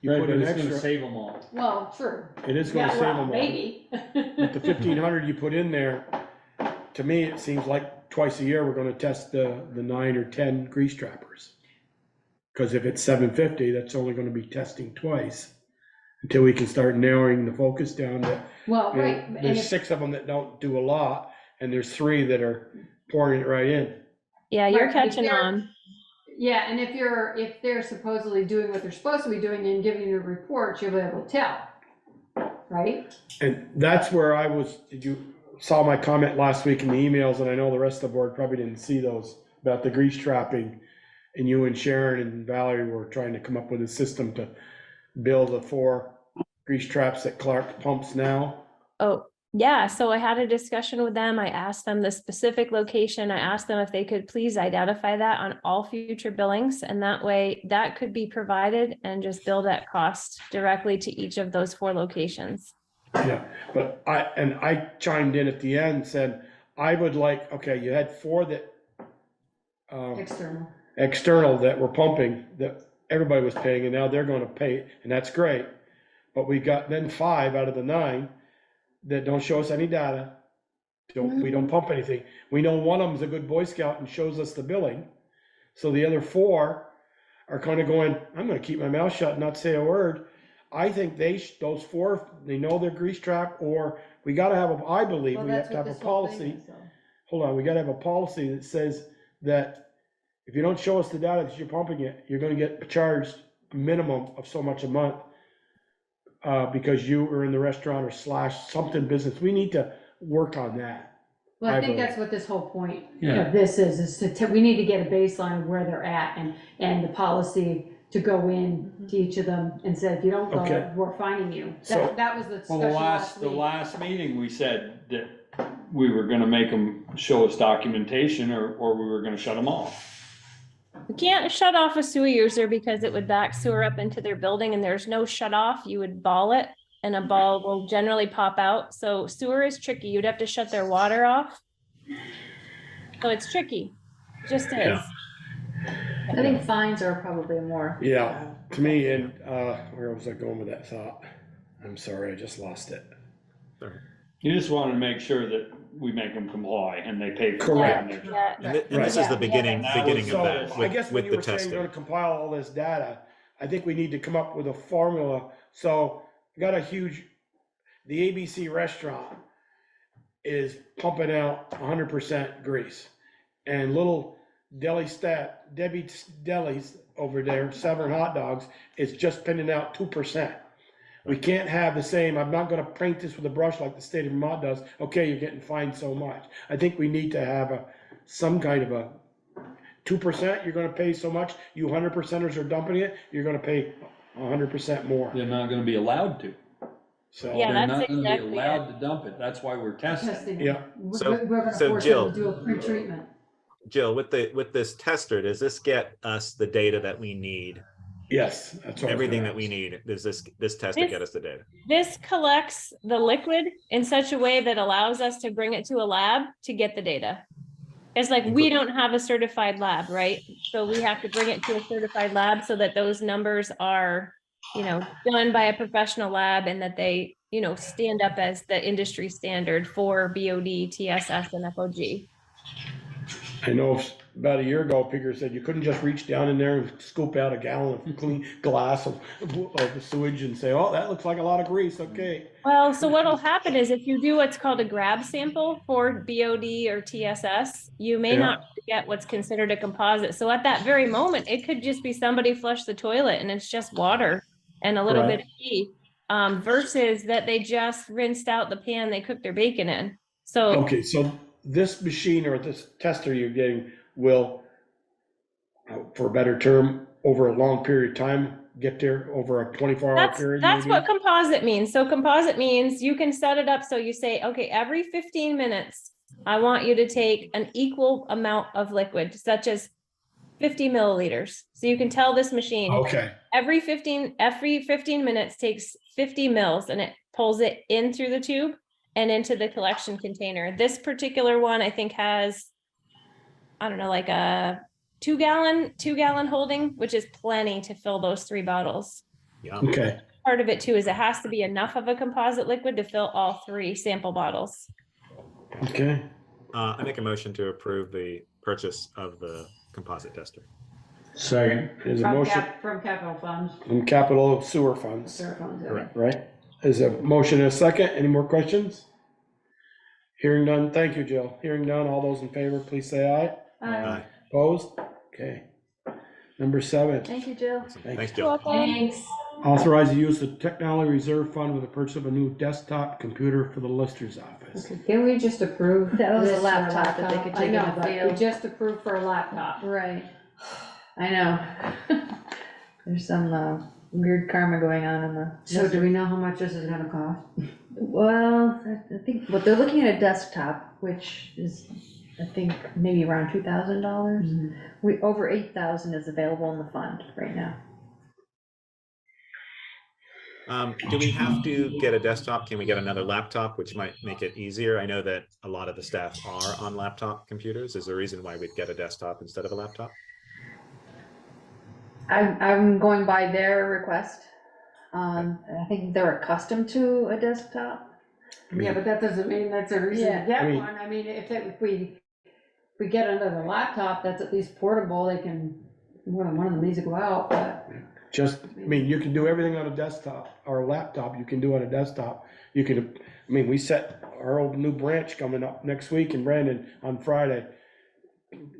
you Right, put but an it's gonna extra, save them all. Well, true. it is gonna Yeah, save well, them all. maybe. But the 1,500 you put in there, to me, it seems like twice a year, we're gonna test the 9 or 10 grease trappers. Cause if it's $750, that's only gonna be testing twice. until we can start narrowing the focus down to, Well, you know, right, and there's if, 6 of them that don't do a lot, and there's 3 that are pouring it right in. Yeah, you're Right, but catching they're- on. yeah, and if they're supposedly doing what they're supposed to be doing and giving you reports, you'll be able to tell, right? And that's where I was, you saw my comment last week in the emails, and I know the rest of the board probably didn't see those, about the grease trapping. And you and Sharon and Valerie were trying to come up with a system to build the 4 grease traps that Clark pumps now. Oh, yeah, so I had a discussion with them. I asked them the specific location. I asked them if they could please identify that on all future billings, and that way that could be provided and just bill that cost directly to each of those 4 locations. Yeah, but I chimed in at the end and said, I would like, okay, you had 4 that, External. external that were pumping, that everybody was paying, and now they're gonna pay, and that's great. But we got then 5 out of the 9 that don't show us any data. We don't pump anything. We know one of them's a good Boy Scout and shows us the billing. So the other 4 are kind of going, I'm gonna keep my mouth shut and not say a word. I think those 4, they know their grease trap, or we gotta have I believe Well, we have that's to what have a this whole thing policy. is, though. Hold on, we gotta have a policy that says that if you don't show us the data that you're pumping it, you're gonna get charged a minimum of so much a month. Because you are in the restaurant or / something business. We need to work on that. Well, I I think believe. that's what this whole point Yeah. of this is we need to get a baseline of where they're at and the policy to go in to each of them and say, if you don't go, Okay. we're fining you. So- That was the Well, discussion the last week. last meeting, we said that we were gonna make them show us documentation, or we were gonna shut them off. You can't shut off a sewer user because it would back sewer up into their building, and there's no shut off. You would ball it and a ball will generally pop out. So sewer is tricky. You'd have to shut their water off. So it's tricky, just is. Yeah. I think fines are probably more. Yeah, to me, and, where was I going with that thought? I'm sorry, I just lost it. You just wanted to make sure that we make them comply and they pay for it. Correct. And they're- Yeah, And this is the Right. beginning, Yeah. beginning So, of that, I guess when with you the were saying you're gonna testing. compile all this data, I think we need to come up with a formula. So, we got the ABC restaurant is pumping out 100% grease. And little Debbie's Delis over there, Severn Hot Dogs, is just pinning out 2%. We can't have the same, I'm not gonna paint this with a brush like the state of Vermont does, okay, you're getting fined so much. I think we need to have some kind of a 2%, you're gonna pay so much, you 100%ers are dumping it, you're gonna pay 100% more. They're not gonna be allowed to. So, Yeah, They're that's not gonna be exactly it. allowed to dump it. That's why we're testing. Testing. Yeah. We're gonna So force Jill- them to do a pre-treatment. Jill, with this tester, does this get us the data that we need? yes, that's what I was gonna Everything that we ask. need, does this tester get us the data? This collects the liquid in such a way that allows us to bring it to a lab to get the data. It's like, we don't have a certified lab, right? So we have to bring it to a certified lab so that those numbers are, done by a professional lab and that they, stand up as the industry standard for BOD, TSS, and FOG. I know about a year ago, Picker said you couldn't just reach down in there and scoop out a gallon of clean glass of the sewage and say, oh, that looks like a lot of grease, okay. Well, so what'll happen is if you do what's called a grab sample for BOD or TSS, you may Yeah. not get what's considered a composite. So at that very moment, it could just be somebody flushed the toilet and it's just water and a little bit of pee, versus that they just rinsed out the pan they cooked their bacon in. So Okay, so this machine or this tester you're getting will, for a better term, over a long period of time, get there over a 24-hour period? that's maybe? what composite means. So composite means you can set it up so you say, okay, every 15 minutes, I want you to take an equal amount of liquid, such as 50 milliliters. So you can tell this machine Okay, every 15 minutes takes 50 mils and it pulls it in through the tube and into the collection container. This particular one, I think, has, I don't know, like a 2 gallon holding, which is plenty to fill those 3 bottles. Yeah. okay. Part of it too is it has to be enough of a composite liquid to fill all 3 sample bottles. Okay, I make a motion to approve the purchase of the composite tester. Second. There's a motion From capital funds, from capital sewer funds, sewer funds. yeah. Correct. right? There's a motion and a second. Any more questions? Hearing none. Thank you, Jill. Hearing none. All those in favor, please say aye. Aye. Opposed? Okay. Number 7, Thank you, Jill. Awesome. Thank Thanks, You're Jill. welcome. Thanks. authorize the use of technology reserve fund with the purchase of a new desktop computer for the Lister's office. Okay, can we just approve? That was a this for laptop that they could laptop? take in I know, the but field. we just approved for a laptop. Right. I know. There's some weird karma going on in the. So do we know how much this is gonna cost? Well, I think, but they're looking at a desktop, which is, I think, maybe around $2,000. Over 8,000 is available in the fund right now. Do we have to get a desktop? Can we get another laptop, which might make it easier? I know that a lot of the staff are on laptop computers. Is there a reason why we'd get a desktop instead of a laptop? I'm going by their request. I think they're accustomed to a desktop. Yeah, but that doesn't mean that's a reason Yeah. to get I mean- one. I mean, if we get another laptop that's at least portable, they can, one of them needs to go out, but. You can do everything on a desktop or a laptop, you can do on a desktop. You can, we set our old new branch coming up next week in Brandon on Friday.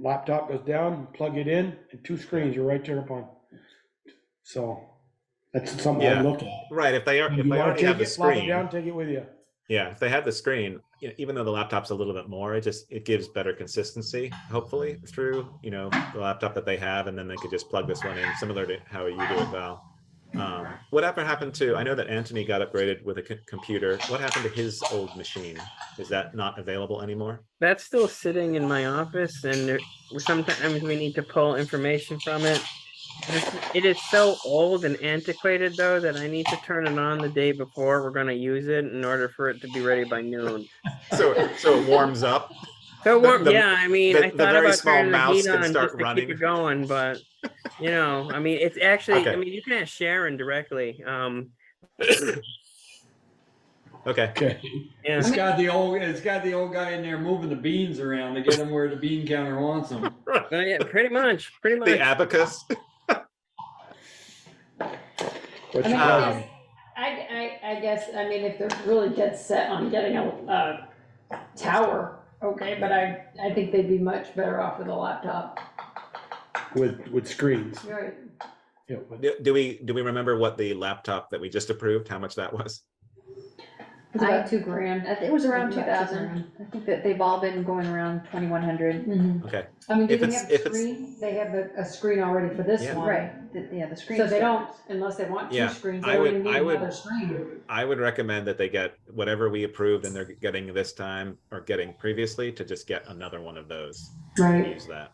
Laptop goes down, plug it in, and 2 screens, you're right there upon. So, that's something I Yeah. look at. Right, if they You wanna already take have the it, plop it screen, down, take it with you. yeah, if they have the screen, even though the laptop's a little bit more, it gives better consistency, hopefully, through, the laptop that they have, and then they could just plug this one in, similar to how you do it, Val. Whatever happened to, I know that Anthony got upgraded with a computer. What happened to his old machine? Is that not available anymore? That's still sitting in my office, and sometimes we need to pull information from it. It is so old and antiquated, though, that I need to turn it on the day before we're going to use it in order for it to be ready by noon. So it warms up. So The- yeah, I the thought very about small turning the mouse heat can on start just to running. keep it going, but it's actually. Okay. You can ask Sharon directly. Okay. Okay. Yeah. It's got the old guy in there moving the beans around to get them where the bean counter wants them. Yeah, pretty much. The abacus. What's I your mean, pleasure? I guess, if they're really dead set on getting a tower, okay, but I think they'd be much better off with a laptop. With screens. Right. Yeah, with- Do we remember what the laptop that we just approved, how much that was? It's about $2,000. I think it was around About 2,000. I think that they've all been going around 2,100. Okay. Do If they it's- have if a it's- screen? They have a screen already for this Yeah. one. Right, the screen. So they don't, unless they want 2 Yeah, screens, I they would- don't need I would- another screen. I would recommend that they get whatever we approved and they're getting this time or getting previously to just get another one of those. Right. Use that.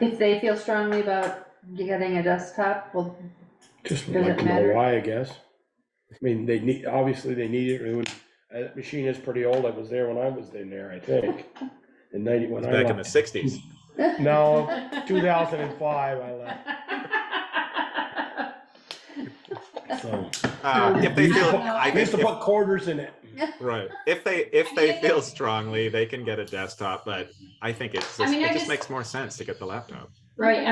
If they feel strongly about getting a desktop, well, Just Does like it to know matter? why, I guess. Obviously they need it. That machine is pretty old. I was there when I was in there, I think. In 90, when I Back in the left. 60s. No, 2005 I left. So. If they feel, I I used to think, put quarters in it. right. If they feel strongly, they can get a desktop, but I think it just- just makes more sense to get the laptop. Right,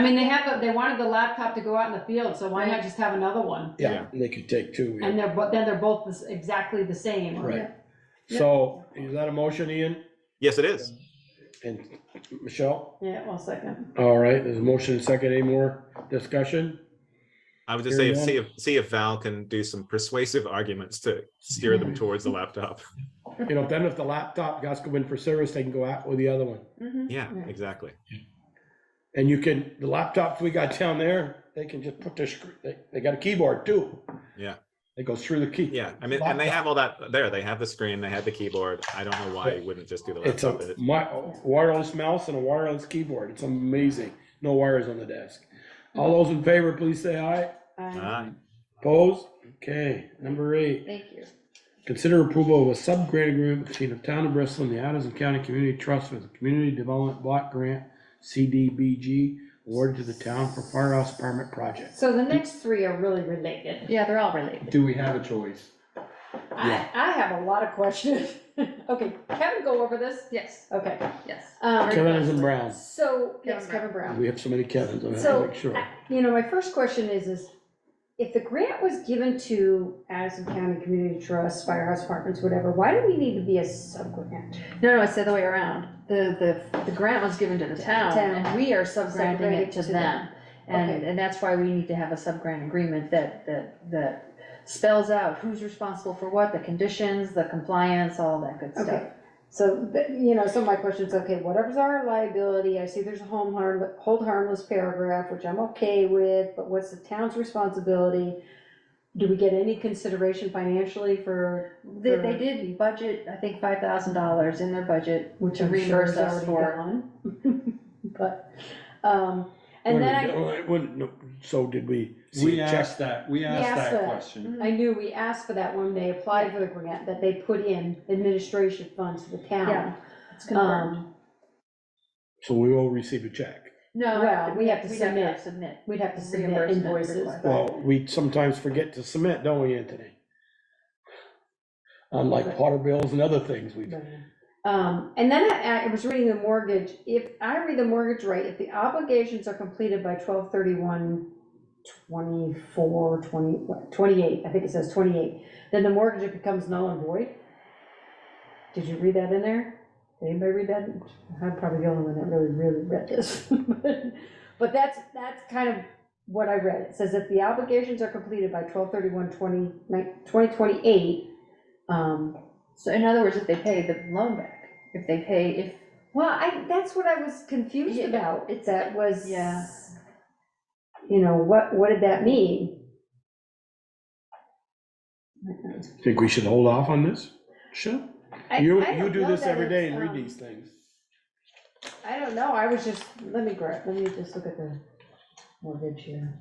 they wanted the laptop to go out in the field, so why not just have another one? Yeah, they could take 2. yeah. And they're both exactly the same. Right. So, is that a motion, Ian Yes, it is. and Michelle? Yeah, well, second. All right, there's a motion and second. Any more discussion? I would just say, Hearing see if Val can do some persuasive arguments to steer them towards the laptop. Then if the laptop got to go in for service, they can go out with the other one. Yeah, exactly. And the laptops we got down there, they can just put their screen, they got a keyboard too. Yeah. It goes through the key. Yeah, and they have all that there. They have the screen, they have the keyboard. I don't know why you wouldn't just do the It's a laptop. wireless mouse and a wireless keyboard. It's amazing. No wires on the desk. All those in favor, please say aye. Aye. Opposed? Okay, number 8. Thank you. Consider approval of a sub-grant agreement between the town of Bristol and the Addison County Community Trust for the Community Development Block Grant, CDBG, awarded to the town for firehouse permit project. So the next 3 are really related. Yeah, they're all related. Do we have a choice? I have a lot of questions. Okay, Kevin, go over this? Yes, Okay. yes. Kevin is in Brown. So, yes, Kevin Kevin Brown. We have so many Kevins, I have to So, make sure. my first question is if the grant was given to Addison County Community Trust, Firehouse Apartments, whatever, why do we need to be a sub-grant? No, it's the other way around. The grant was given to the town, Town. and we are sub-granting it to them. Okay. And that's why we need to have a sub-grant agreement that spells out who's responsible for what, the conditions, the compliance, all that good stuff. Okay. So, so my question is, okay, whatever's our liability, I see there's a hold harmless paragraph, which I'm okay with, but what's the town's responsibility? Do we get any consideration financially for? They did budget, I think, $5,000 in their budget, Which to I'm sure reimburse is us already for. gone. But, and then So did we see We a check? asked that question. I knew we asked for that when they applied for the grant, that they put in administration funds to the town. Yeah, it's confirmed. So we will receive a check. No, well, we have to we'd submit. We'd have to submit Reimbursement invoices. request. Well, we sometimes forget to submit, don't we, Anthony? Unlike water bills and other things we do. And then I was reading the mortgage, if I read the mortgage right, if the obligations are completed by 12/31/24, 28, I think it says 28, then the mortgage becomes null and void. Did you read that in there? Did anybody read that? I'm probably the only one that really read this. But that's kind of what I read. It says if the obligations are completed by 12/31/2028, So in other words, if they pay the loan back, well, that's what I was confused Yeah, about. it's- That was, yeah. what did that mean? Think we should hold off on this? Sure. I You don't do know this that every day it's, and read these things. I don't know, I was just, let me just look at the mortgage here.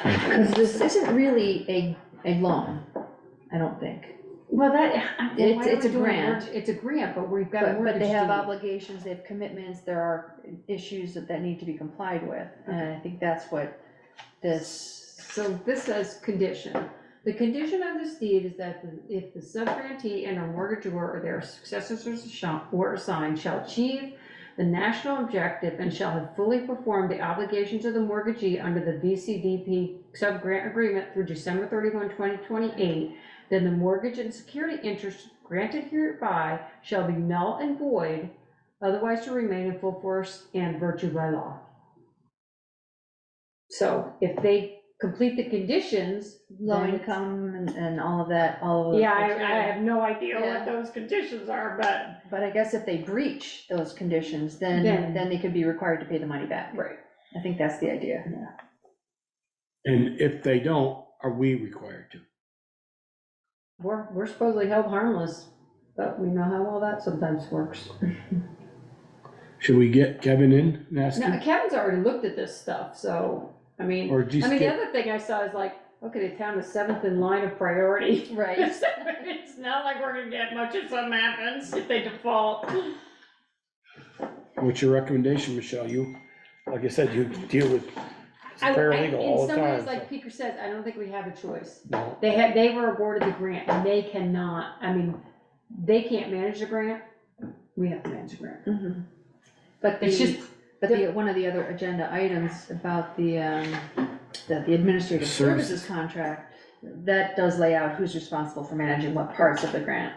because this isn't really a loan, I don't think. Well, It's a grant. It's a grant, but we've got a But mortgage they have deed. obligations, they have commitments, there are issues that need to be complied with, and I think that's what this, So this says condition. The condition of this deed is that if the subgrantee and a mortgagor or their successors or assigned shall achieve the national objective and shall have fully performed the obligations of the mortgagee under the VCDP subgrant agreement through December 31, 2028, then the mortgage and security interest granted hereby shall be null and void, otherwise to remain in full force and virtue by law. So if they complete the conditions, low then income and all of that, all of those. yeah, I criteria. have no idea Yeah. what those conditions are, but. But I guess if they breach those conditions, then they could be required to pay the money back. Right. I think that's the idea. And if they don't, are we required to? We're supposedly held harmless, but we know how well that sometimes works. Should we get Kevin in and ask Now, him? Kevin's already looked at this stuff, so, I mean, Or just the get, other thing I saw is like, okay, the town is 7th in line of priority. Right. It's not like we're gonna get much if something happens, if they default. what's your recommendation, Michelle? You, like I said, you deal with paralegal all the In some time. ways, like Peter says, I don't think we have a choice. No, They were awarded the grant, and they cannot, they can't manage the grant, we have to manage the grant. Mhm. But It's just, one of the other agenda items about the administrative services contract, that does lay out who's responsible for managing what parts of the grant.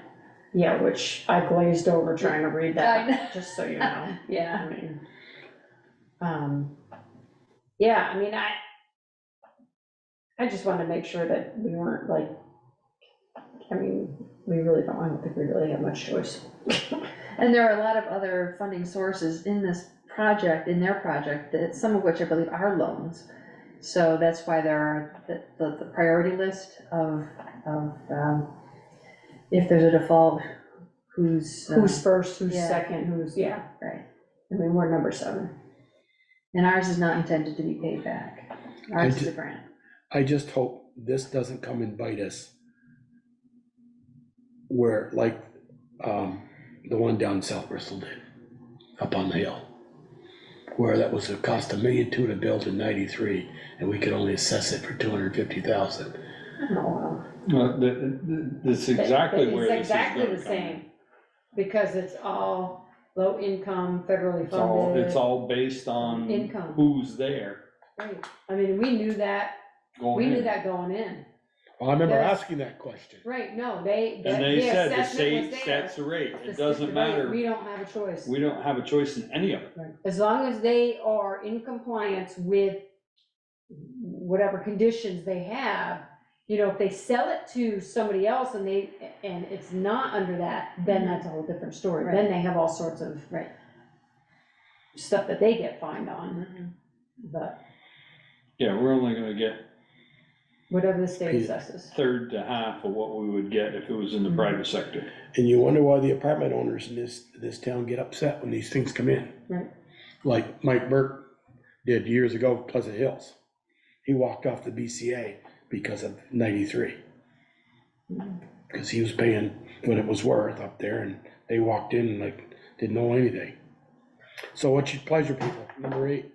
yeah, which I glazed over trying to read I know. that, just so you know. Yeah. Yeah, I just wanted to make sure that we weren't like, we really don't, I don't think we really have much choice. And there are a lot of other funding sources in this project, in their project, that some of which I believe are loans. So that's why there are the priority list of if there's a default, who's. Who's first, who's yeah. second, who's, yeah, Right. we're number 7. And ours is not intended to be paid back. Ours is a grant. I just hope this doesn't come and bite us. Where, like, the one down South Bristol did, up on the hill. where that was, it cost $1.2 million to build in 93, and we could only assess it for 250,000. Oh, That's exactly where this It's is exactly gonna the come. same, because it's all low income, federally It's all, funded. it's all based on Income. who's there Right, I mean, we knew that going in. going in. Well, I remember Yes. asking that question. Right, no, And they the said the assessment state was there. sets the rate, The- it doesn't the rate, matter, We don't have a choice. we don't have a choice in any of it. Right. As long as they are in compliance with whatever conditions they have, you know, if they sell it to somebody else and it's not under that, then that's a whole different story. Then Right. they have all sorts of stuff that they get fined on, but Yeah, we're only gonna get whatever the state Yeah. assesses. third to half of what we would get if it was in the private sector. And you wonder why the apartment owners in this town get upset when these things come in. Right. Like Mike Burke did years ago, Pleasant Hills. He walked off the BCA because of 93. Because he was paying what it was worth up there, and they walked in and like, didn't know anything. So what's your pleasure, people? Number 8.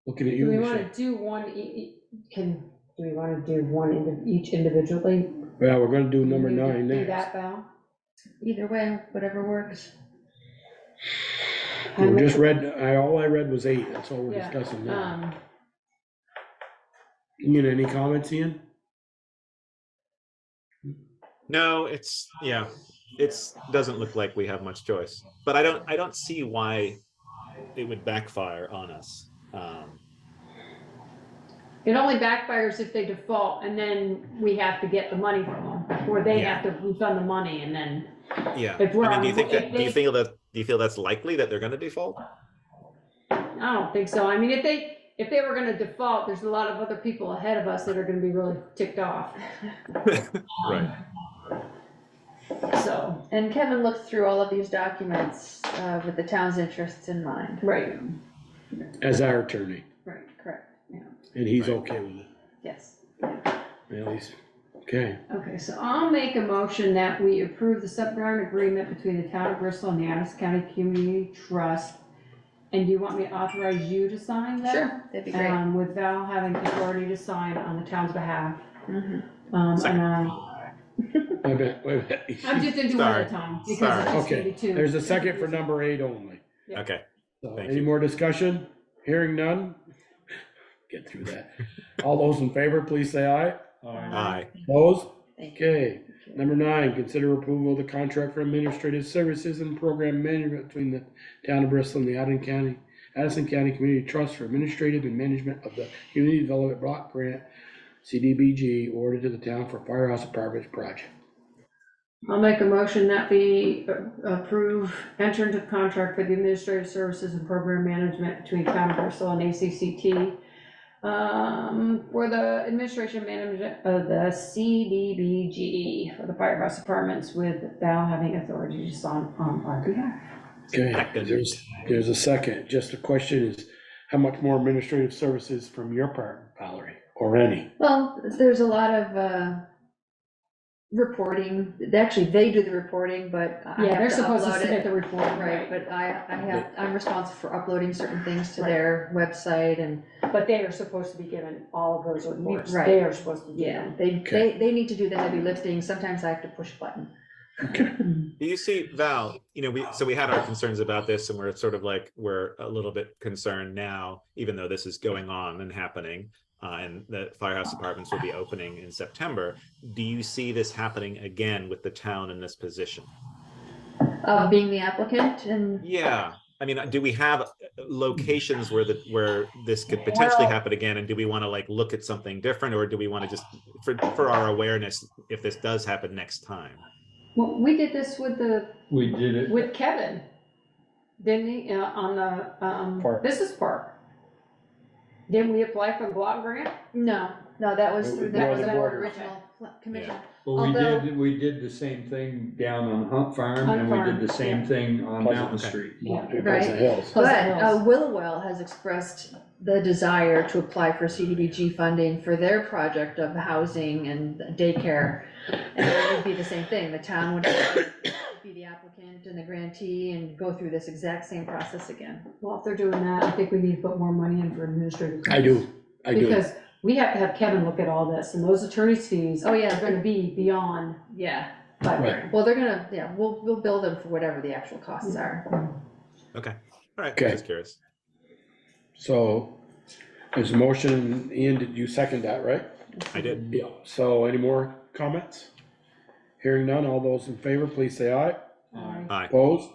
Looking at Do you, we Michelle. wanna do one, do we wanna do one each individually? Well, we're gonna do number You can 9 Do next. that, Val? Either way, whatever works. We just read, all I read was 8, that's all we're Yeah, discussing now. You get any comments, Ian? No, it's doesn't look like we have much choice, but I don't see why it would backfire on us. It only backfires if they default, and then we have to get the money from them, or they have to refund the money, and then, Yeah, If we're I mean, on- do you think that, if do you they- feel that's likely that they're gonna default? I don't think so. I mean, if they were gonna default, there's a lot of other people ahead of us that are gonna be really ticked off, Right. so. And Kevin looked through all of these documents with the town's interests in mind. Right. As our attorney, Right, correct, yeah, and he's okay with it. yes. At least, okay. Okay, so I'll make a motion that we approve the subgrant agreement between the town of Bristol and the Adams County Community Trust. And do you want me to authorize you to sign that? Sure, that'd be great. With Val having authority to sign on the town's behalf. Mhm. And Wait a minute. I'm just gonna do one at a Sorry. time, because Sorry. it's just gonna be Okay, two. there's a second for number 8 only. Okay, So, Thank any you. more discussion? Hearing none? Get through that. All those in favor, please say aye. aye. Opposed? Thank you. Okay. Number 9, consider approval of the contract for administrative services and program management between the town of Bristol and the Addison County Community Trust for administrative and management of the Community Development Block Grant, CDBG, awarded to the town for Firehouse Apartments project. I'll make a motion that we enter into contract for the administrative services and program management between town of Bristol and ACCT for the administration management of the CDBG for the firehouse apartments, with Val having authority to sign on our behalf. Okay, there's a second. Just the question is, how much more administrative services from your part, Valerie, or any? Well, there's a lot of reporting. Actually, they do the reporting, but I Yeah, have they're to supposed to upload submit it. the report, Right, but I'm responsible for uploading certain things to Right. their website, and But they are supposed to be given all of those reports. Right. They are supposed to do yeah, them. they need to do the heavy lifting. Sometimes I have to push a button. Do you see, Val, we had our concerns about this, and we're a little bit concerned now, even though this is going on and happening, and the firehouse apartments will be opening in September. Do you see this happening again with the town in this position? Of being the applicant, and Yeah, I mean, do we have locations where this could potentially happen again, and do we want to look at something different, or do we want to just for our awareness if this does happen next time? Well, we did this with We did it. with Kevin, didn't he, on the Park. business park? Didn't we apply for the block grant? no, that was through That was the the board board. original commission. Well, Although- we did the same thing down on Hunt Farm, Hunt and we Farm, did the same yeah. thing on Pleasant, Mountain okay. Street. Yeah. Pleasant Hills. But Pleasant Hills. Willowell has expressed the desire to apply for CDBG funding for their project of the housing and daycare. And it would be the same thing, the town would have to be the applicant and the grantee and go through this exact same process again. Well, if they're doing that, I think we need to put more money in for administrative. I fees. do. Because we have to have Kevin look at all this, and those attorney's fees. Oh, yeah. Are gonna be beyond Yeah, $5,000. well, they're gonna, yeah, we'll bill them for whatever the actual costs are. Okay, all right, Okay. just curious. So, there's a motion, Ian, did you second that, right? I did. Yeah, so any more comments? Hearing none, all those in favor, please say aye. Aye. Opposed?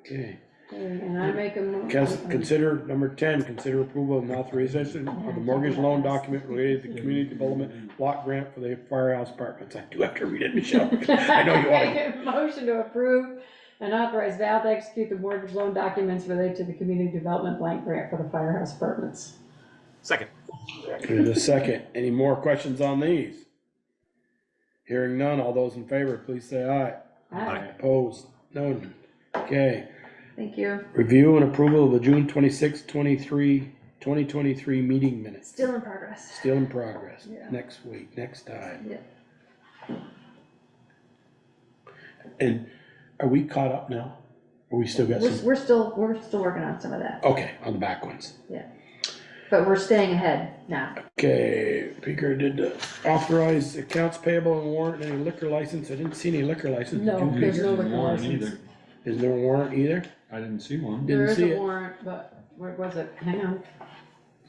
Okay. And I make a. Consider, number 10, consider approval and authorization of the mortgage loan document related to the community development block grant for the firehouse apartments. I do have to read it, Michelle. I know you want to. Motion to approve and authorize Val to execute the mortgage loan documents related to the community development blank grant for the firehouse apartments. Second. There's a second. Any more questions on these? Hearing none, all those in favor, please say aye. Aye. Opposed? None. Okay. Thank you. Review and approval of the June 26, 2023 meeting minutes. Still in progress. Still in progress. Yeah. Next week, next time. Yeah. And are we caught up now? Or we still got some? We're still working on some of that, Okay, on the back ones. but we're staying ahead now. Okay, Peter did authorize accounts payable and warrant any liquor license. I didn't see any liquor license. Did No, you? there's no liquor Warrant license. either. Is there a warrant either? I didn't see one. Didn't There is see a it. warrant, but where was it? Hang on.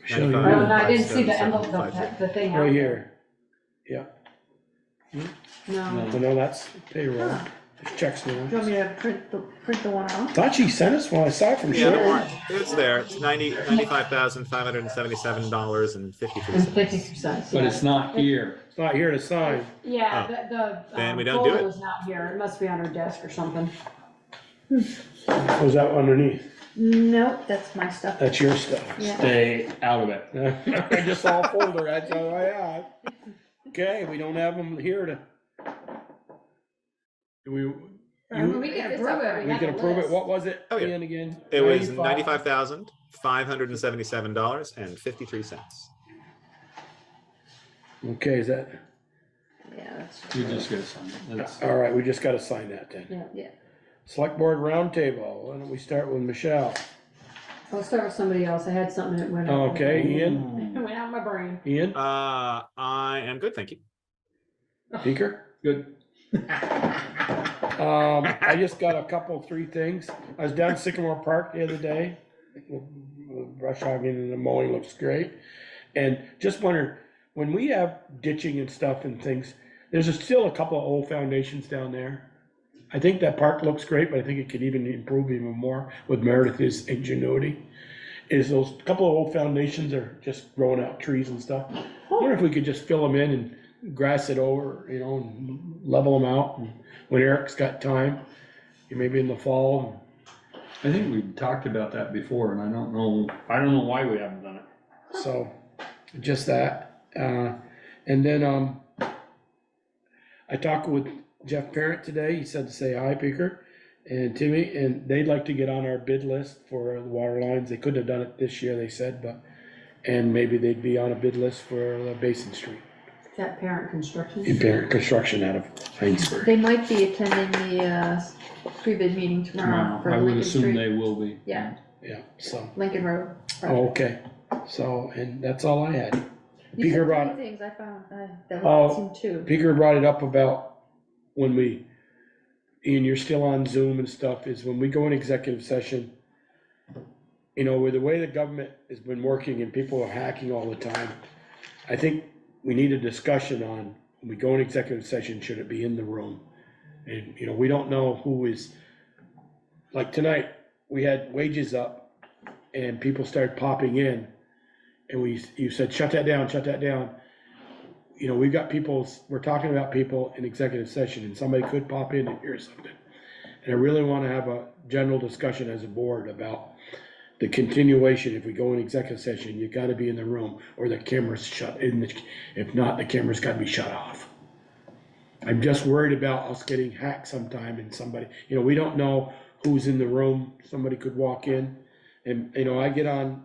Show you. Oh, Five, no, I didn't see the 7, envelope, 5, the thing out Right there. here. No. Oh, no, that's payroll. Huh. Just checks me. Do you want me to print the one out? Thought she sent us one. I saw it from Yeah, the Sharon. warrant, it's there, it's $95,577.53. And 50%. But it's not here. It's not here to sign. Yeah, Oh. the Then we don't do folder it. was not here. It must be on her desk or something. Was that underneath? Nope, that's my stuff. That's your stuff. Yeah. Stay out of it. I just saw a folder. That's all I have. Okay, we don't have them here to. Do we? We can It's approve up it. there. We have can the approve it. list. What was it? Oh, yeah. Ian, again? It was $95,577.53. Okay, is that, Yeah, that's. You just gotta sign it. That's- all right, we just gotta sign that then. Yeah. Select Board Roundtable, why don't we start with Michelle? I'll start with somebody else. I had something that went out. Okay, Ian? It went out my brain. Ian? I am good, thank you. Speaker? Good. I just got a couple, 3 things. I was down Sycamore Park the other day. The brush hogging and the mowing looks great. And just wondered, when we have ditching and stuff and things, there's still a couple of old foundations down there. I think that park looks great, but I think it could even improve even more with Meredith's ingenuity. Is those couple of old foundations are just growing out trees and stuff. I wonder if we could just fill them in and grass it over, and level them out. And when Eric's got time, maybe in the fall. I think we talked about that before, and I don't know why we haven't done it. So, just that. And then, I talked with Jeff Parent today. He said to say hi, Peter and Timmy, and they'd like to get on our bid list for the water lines. They couldn't have done it this year, they said, and maybe they'd be on a bid list for Basin Street. Is that Parent Construction? Parent Construction out of Heinsberg. They might be attending the pre-bid meeting tomorrow for I would Lincoln assume Street. they will be. Yeah, Yeah, so, Lincoln Road. okay. So, and that's all I had. You Peter said brought, 3 things I found, that Oh. seemed too. Peter brought it up about when Ian, you're still on Zoom and stuff, is when we go in executive session, with the way the government has been working and people are hacking all the time, I think we need a discussion on, when we go in executive session, should it be in the room? And, we don't know who is, like tonight, we had wages up and people started popping in. And you said, shut that down, shut that down. We've got we're talking about people in executive session, and somebody could pop in and hear something. And I really wanna have a general discussion as a board about the continuation. If we go in executive session, you gotta be in the room, or the camera's shut, if not, the camera's gotta be shut off. I'm just worried about us getting hacked sometime and somebody, we don't know who's in the room, somebody could walk in. And, I get on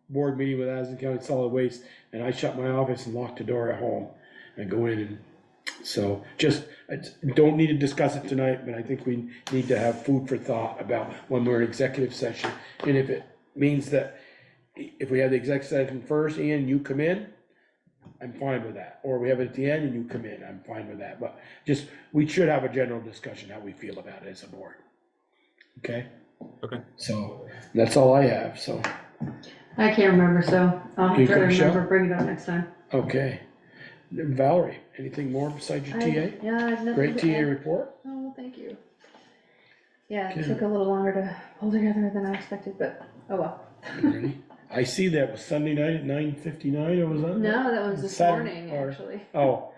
board meeting with Addison County Solid Waste, and I shut my office and lock the door at home and go in and So just, don't need to discuss it tonight, but I think we need to have food for thought about when we're in executive session. And if it means that, if we have the executive session first, Ian, you come in, I'm fine with that. Or we have it at the end and you come in, I'm fine with that. But just, we should have a general discussion how we feel about it as a board. Okay? Okay. So, that's all I have, so, I can't remember, so I'll You try to can show? remember, bring it up next time. okay. Valerie, anything more besides your TA? Yeah, I have nothing Great to TA add. report? Oh, thank you. Yeah, it Okay. took a little longer to pull together than I expected, but, oh well. Ready? I see that was Sunday night at 9:59, or was that? No, that was this Saturday, morning, or- actually. Oh,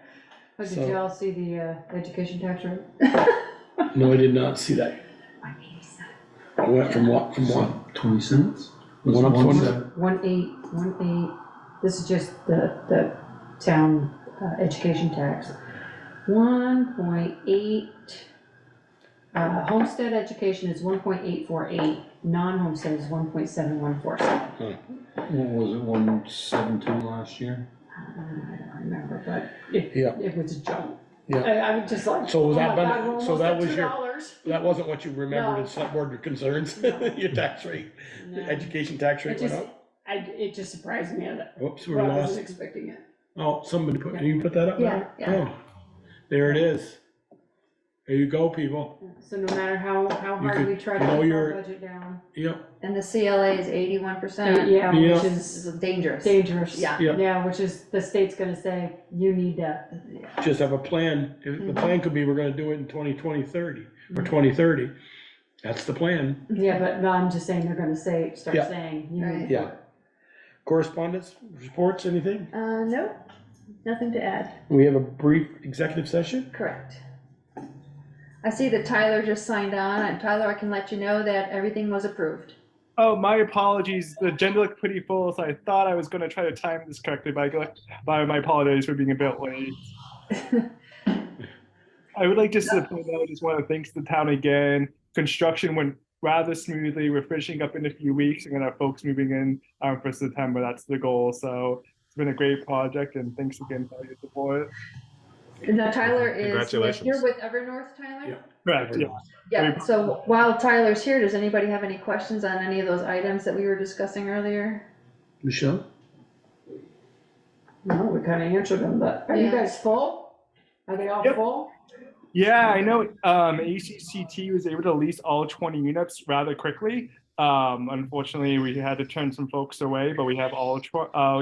But did So- you all see the education tax rate? no, I did not see that. It went from what, 20 cents? One up 20? 1.8, this is just the town education tax. 1.8, homestead education is 1.848, non-homestead is 1.7147. What was it, 172 last year? I don't remember, but Yeah. it was a jump. Yeah. I was just like, So oh was my that, God, we're so almost that at was your, $2. that wasn't what you remembered No. as select board concerns? No. Your tax rate, the No. education tax It rate went just, up? it just surprised me that, Whoops, we well, I lost. wasn't expecting it. Oh, somebody put, you put that up now? Yeah, yeah. Oh, there it is. There you go, people. So no matter how hard could- we try you to know keep your- our budget down. Yep, And the CLA is 81%. Yeah, Yeah. which This is is dangerous. dangerous. Yeah. Yeah. Yeah, which is, the state's gonna say, you need to, just have a plan. The plan could be, we're gonna do it in 2030, or Mhm. 2030. That's the plan. yeah, but no, I'm just saying, they're gonna start Yeah. saying, you Right. need Yeah. to. Correspondence, reports, anything? No, nothing to add. We have a brief executive session? Correct. I see that Tyler just signed on, and Tyler, I can let you know that everything was approved. Oh, my apologies. The agenda looked pretty full, so I thought I was going to try to time this correctly, but my apologies for being a bit late. I would like just to point out, I just want to thank the town again. Construction went rather smoothly. We're finishing up in a few weeks. We're going to have folks moving in for September. That's the goal. So it's been a great project, and thanks again for your support. Now Tyler is, Congratulations. you're with Evernorth, Tyler? Yeah. Correct, yeah. Yeah, so while Tyler's here, does anybody have any questions on any of those items that we were discussing earlier? Michelle? No, we kinda answered them, but are you Yeah. guys full? Are they all Yep. full? Yeah, I know ACCT was able to lease all 20 units rather quickly. Unfortunately, we had to turn some folks away, but we have all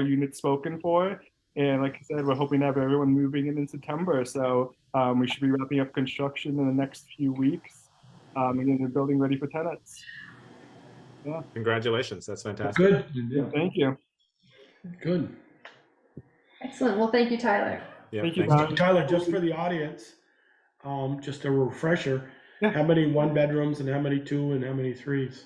units spoken for. And like I said, we're hoping to have everyone moving in September. So we should be wrapping up construction in the next few weeks and getting the building ready for tenants. Congratulations, that's fantastic. Good, Thank you. good. Excellent, well, thank you, Tyler. Yeah, Thank you, thanks. Tom. Tyler, just for the audience, just a refresher, Yeah. how many one bedrooms and how many two and how many threes?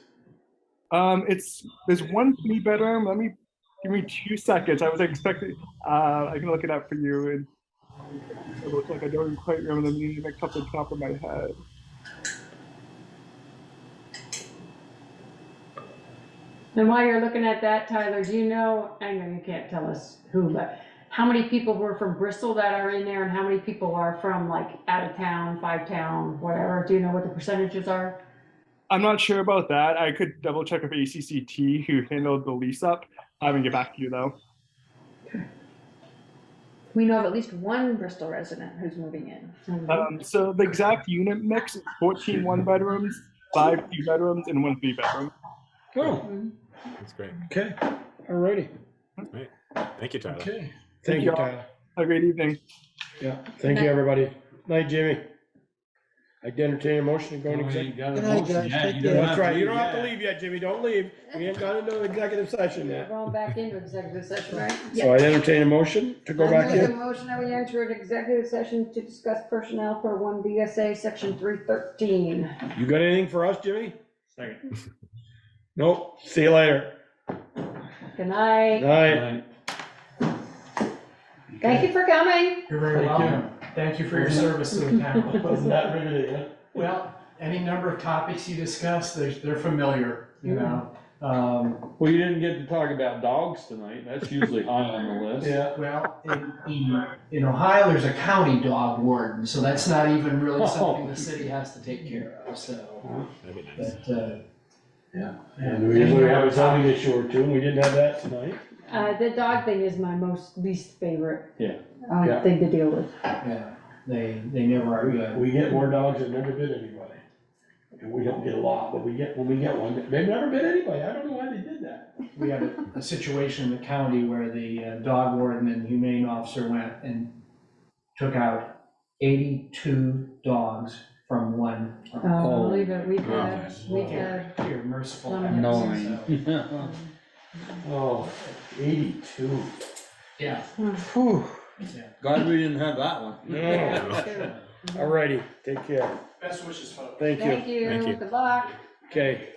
There's one 3-bedroom. Give me 2 seconds. I was expecting, I can look it up for you. And it looks like I don't quite remember the name off the top of my head. And while you're looking at that, Tyler, do you know, I know you can't tell us who, but how many people were from Bristol that are in there and how many people are from like out of town, 5-town, whatever? Do you know what the percentages are? I'm not sure about that. I could double check with ACCT who handled the lease up. I haven't get back to you though. We know of at least one Bristol resident who's moving in. So the exact unit mix is 14 1-bedrooms, 5 2-bedrooms, and 1 3-bedroom. Oh, That's great. okay, alrighty, Right. Thank you, Tyler. okay. Thank you, Tyler. Have a great evening. Yeah, thank you, everybody. Night, Jimmy. I'd entertain a motion to go into executive. Got a Good night, motion guys. yet. Take You care. don't That's right, you don't leave have to yet. leave yet, Jimmy, don't leave. We ain't got into executive session We're yet. going back into executive session, right? So I'd entertain a motion to go back I make a in. motion that we enter an executive session to discuss personnel per 1 VSA section 313. You got anything for us, Jimmy? Second. Nope, see you later. Good night. Night. Thank you for coming. You're very welcome. Thank you for your service to the town. Wasn't that riveting, huh? Well, any number of topics you discuss, they're familiar, you know. Well, you didn't get to talk about dogs tonight. That's usually high on the list. Yeah, well, in Ohio, there's a county dog warden, so that's not even really something the city has to take care of, so. That'd be nice. But, Yeah, and we usually have a zoning issue or two, and we didn't have that tonight. The dog thing is my least favorite. Yeah. Yeah. Thing to deal with. yeah, they never are good. We get more dogs than never bit anybody. And we don't get a lot, but when we get one, they've never bit anybody, I don't know why they did that. We had a situation in the county where the dog warden and humane officer went and took out 82 dogs from one. Oh, believe it, we've Here, had. here, merciful. some- heavens, so, Oh, 82. Yeah. Whew. Glad we didn't have that one. Yeah. Alrighty, take care. Best wishes, folks. Thank you. Thank you, Thank you. good luck. Okay,